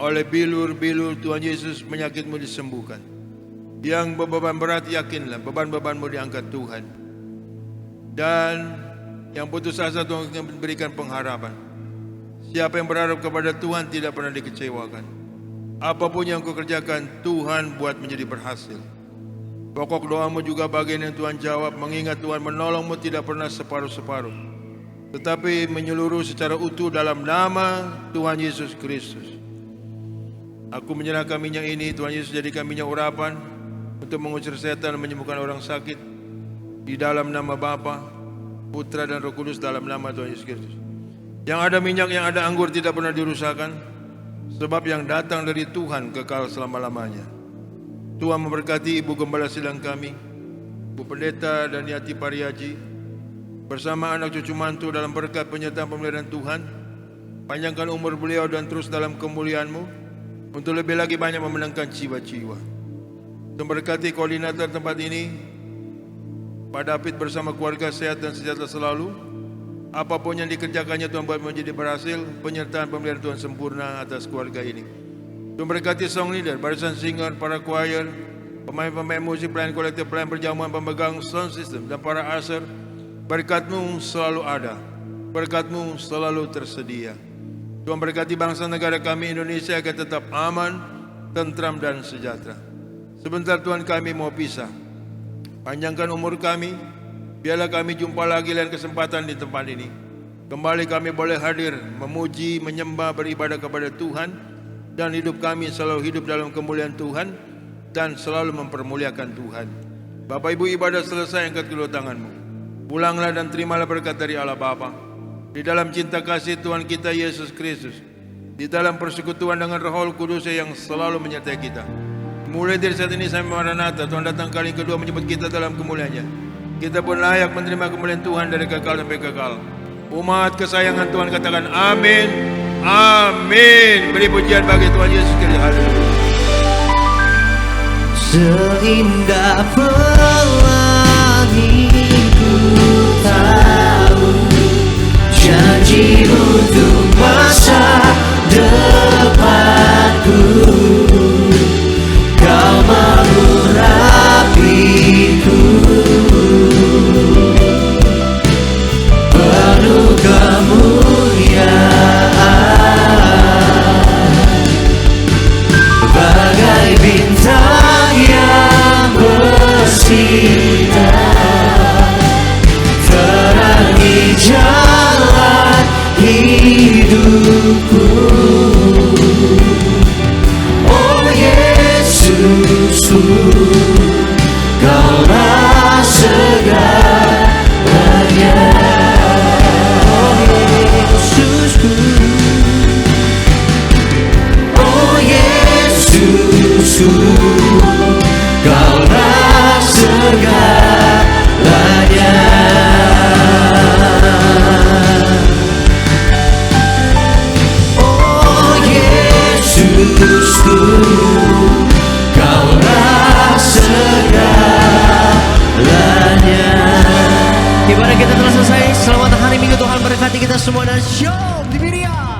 [SPEAKER 5] oleh bilur-bilur Tuhan Yesus penyakitmu disembuhkan. Yang beban berat, yakinlah beban-bebanmu diangkat Tuhan. Dan yang putus asa, Tuhan akan memberikan pengharapan. Siapa yang berharap kepada Tuhan tidak pernah dikecewakan. Apapun yang kau kerjakan, Tuhan buat menjadi berhasil. Pokok doamu juga bagian yang Tuhan jawab, mengingat Tuhan menolongmu tidak pernah separuh-separuh, tetapi menyeluruh secara utuh dalam nama Tuhan Yesus Kristus. Aku menyerahkan minyak ini, Tuhan Yesus jadikan minyak urapan untuk mengusir setan dan menyembuhkan orang sakit. Di dalam nama Bapa, Putra dan Roh Kudus, dalam nama Tuhan Yesus Kristus. Yang ada minyak, yang ada anggur tidak pernah dirusakkan, sebab yang datang dari Tuhan kekal selama-lamanya. Tuhan memberkati Ibu Gembala Sidang kami, Bu Pendeta dan Yati Pariaji, bersama anak cucu mantu dalam berkat penyertaan pemeliharaan Tuhan. Panjangkan umur beliau dan terus dalam kemuliaan-Mu, untuk lebih lagi banyak memenangkan jiwa-jiwa. Memberkati koordinator tempat ini, Pak David bersama keluarga sehat dan sejahtera selalu. Apapun yang dikerjakannya Tuhan buat menjadi berhasil. Penyertaan pemeliharaan Tuhan sempurna atas keluarga ini. Memberkati song leader, barisan singer, para choir, pemain-pemain musik, pelayan kolektif, pelayan perjamuan, pemegang sound system, dan para usher. Berkat-Mu selalu ada. berkat-Mu selalu tersedia. Tuhan berkati bangsa negara kami Indonesia agar tetap aman, tentram dan sejahtera. Sebentar Tuhan kami mau pisah. Panjangkan umur kami, biarlah kami jumpa lagi lain kesempatan di tempat ini. Kembali kami boleh hadir, memuji, menyembah, beribadah kepada Tuhan, dan hidup kami selalu hidup dalam kemuliaan Tuhan dan selalu mempermuliakan Tuhan. Bapak Ibu, ibadah selesai, angkat kedua tanganmu. Pulanglah dan terimalah berkat dari Allah Bapa, di dalam cinta kasih Tuhan kita Yesus Kristus, di dalam persekutuan dengan Roh Kudus yang selalu menyertai kita. Mulai dari saat ini sampai Maranatha, Tuhan datang kali kedua menjemput kita dalam kemuliaan-Nya. Kita pun layak menerima kemuliaan Tuhan dari kekal sampai kekal. Umat kesayangan Tuhan katakan amin, amin. Beri pujian bagi Tuhan Yesus Kristus. Haleluya.
[SPEAKER 3] Seindah pelangi ku tahu janji untuk masa depanku. Kau mengurapiku penuh kemuliaan, bagai bintang yang bersinar, terangi jalan hidupku. Oh Yesusku, Kaulah segalanya. Oh Yesusku, oh Yesusku, Kaulah segalanya. Oh Yesusku, Kaulah segalanya. Ibadah kita telah selesai. Selamat hari Minggu, Tuhan berkati kita semua dan shalom di Miriam.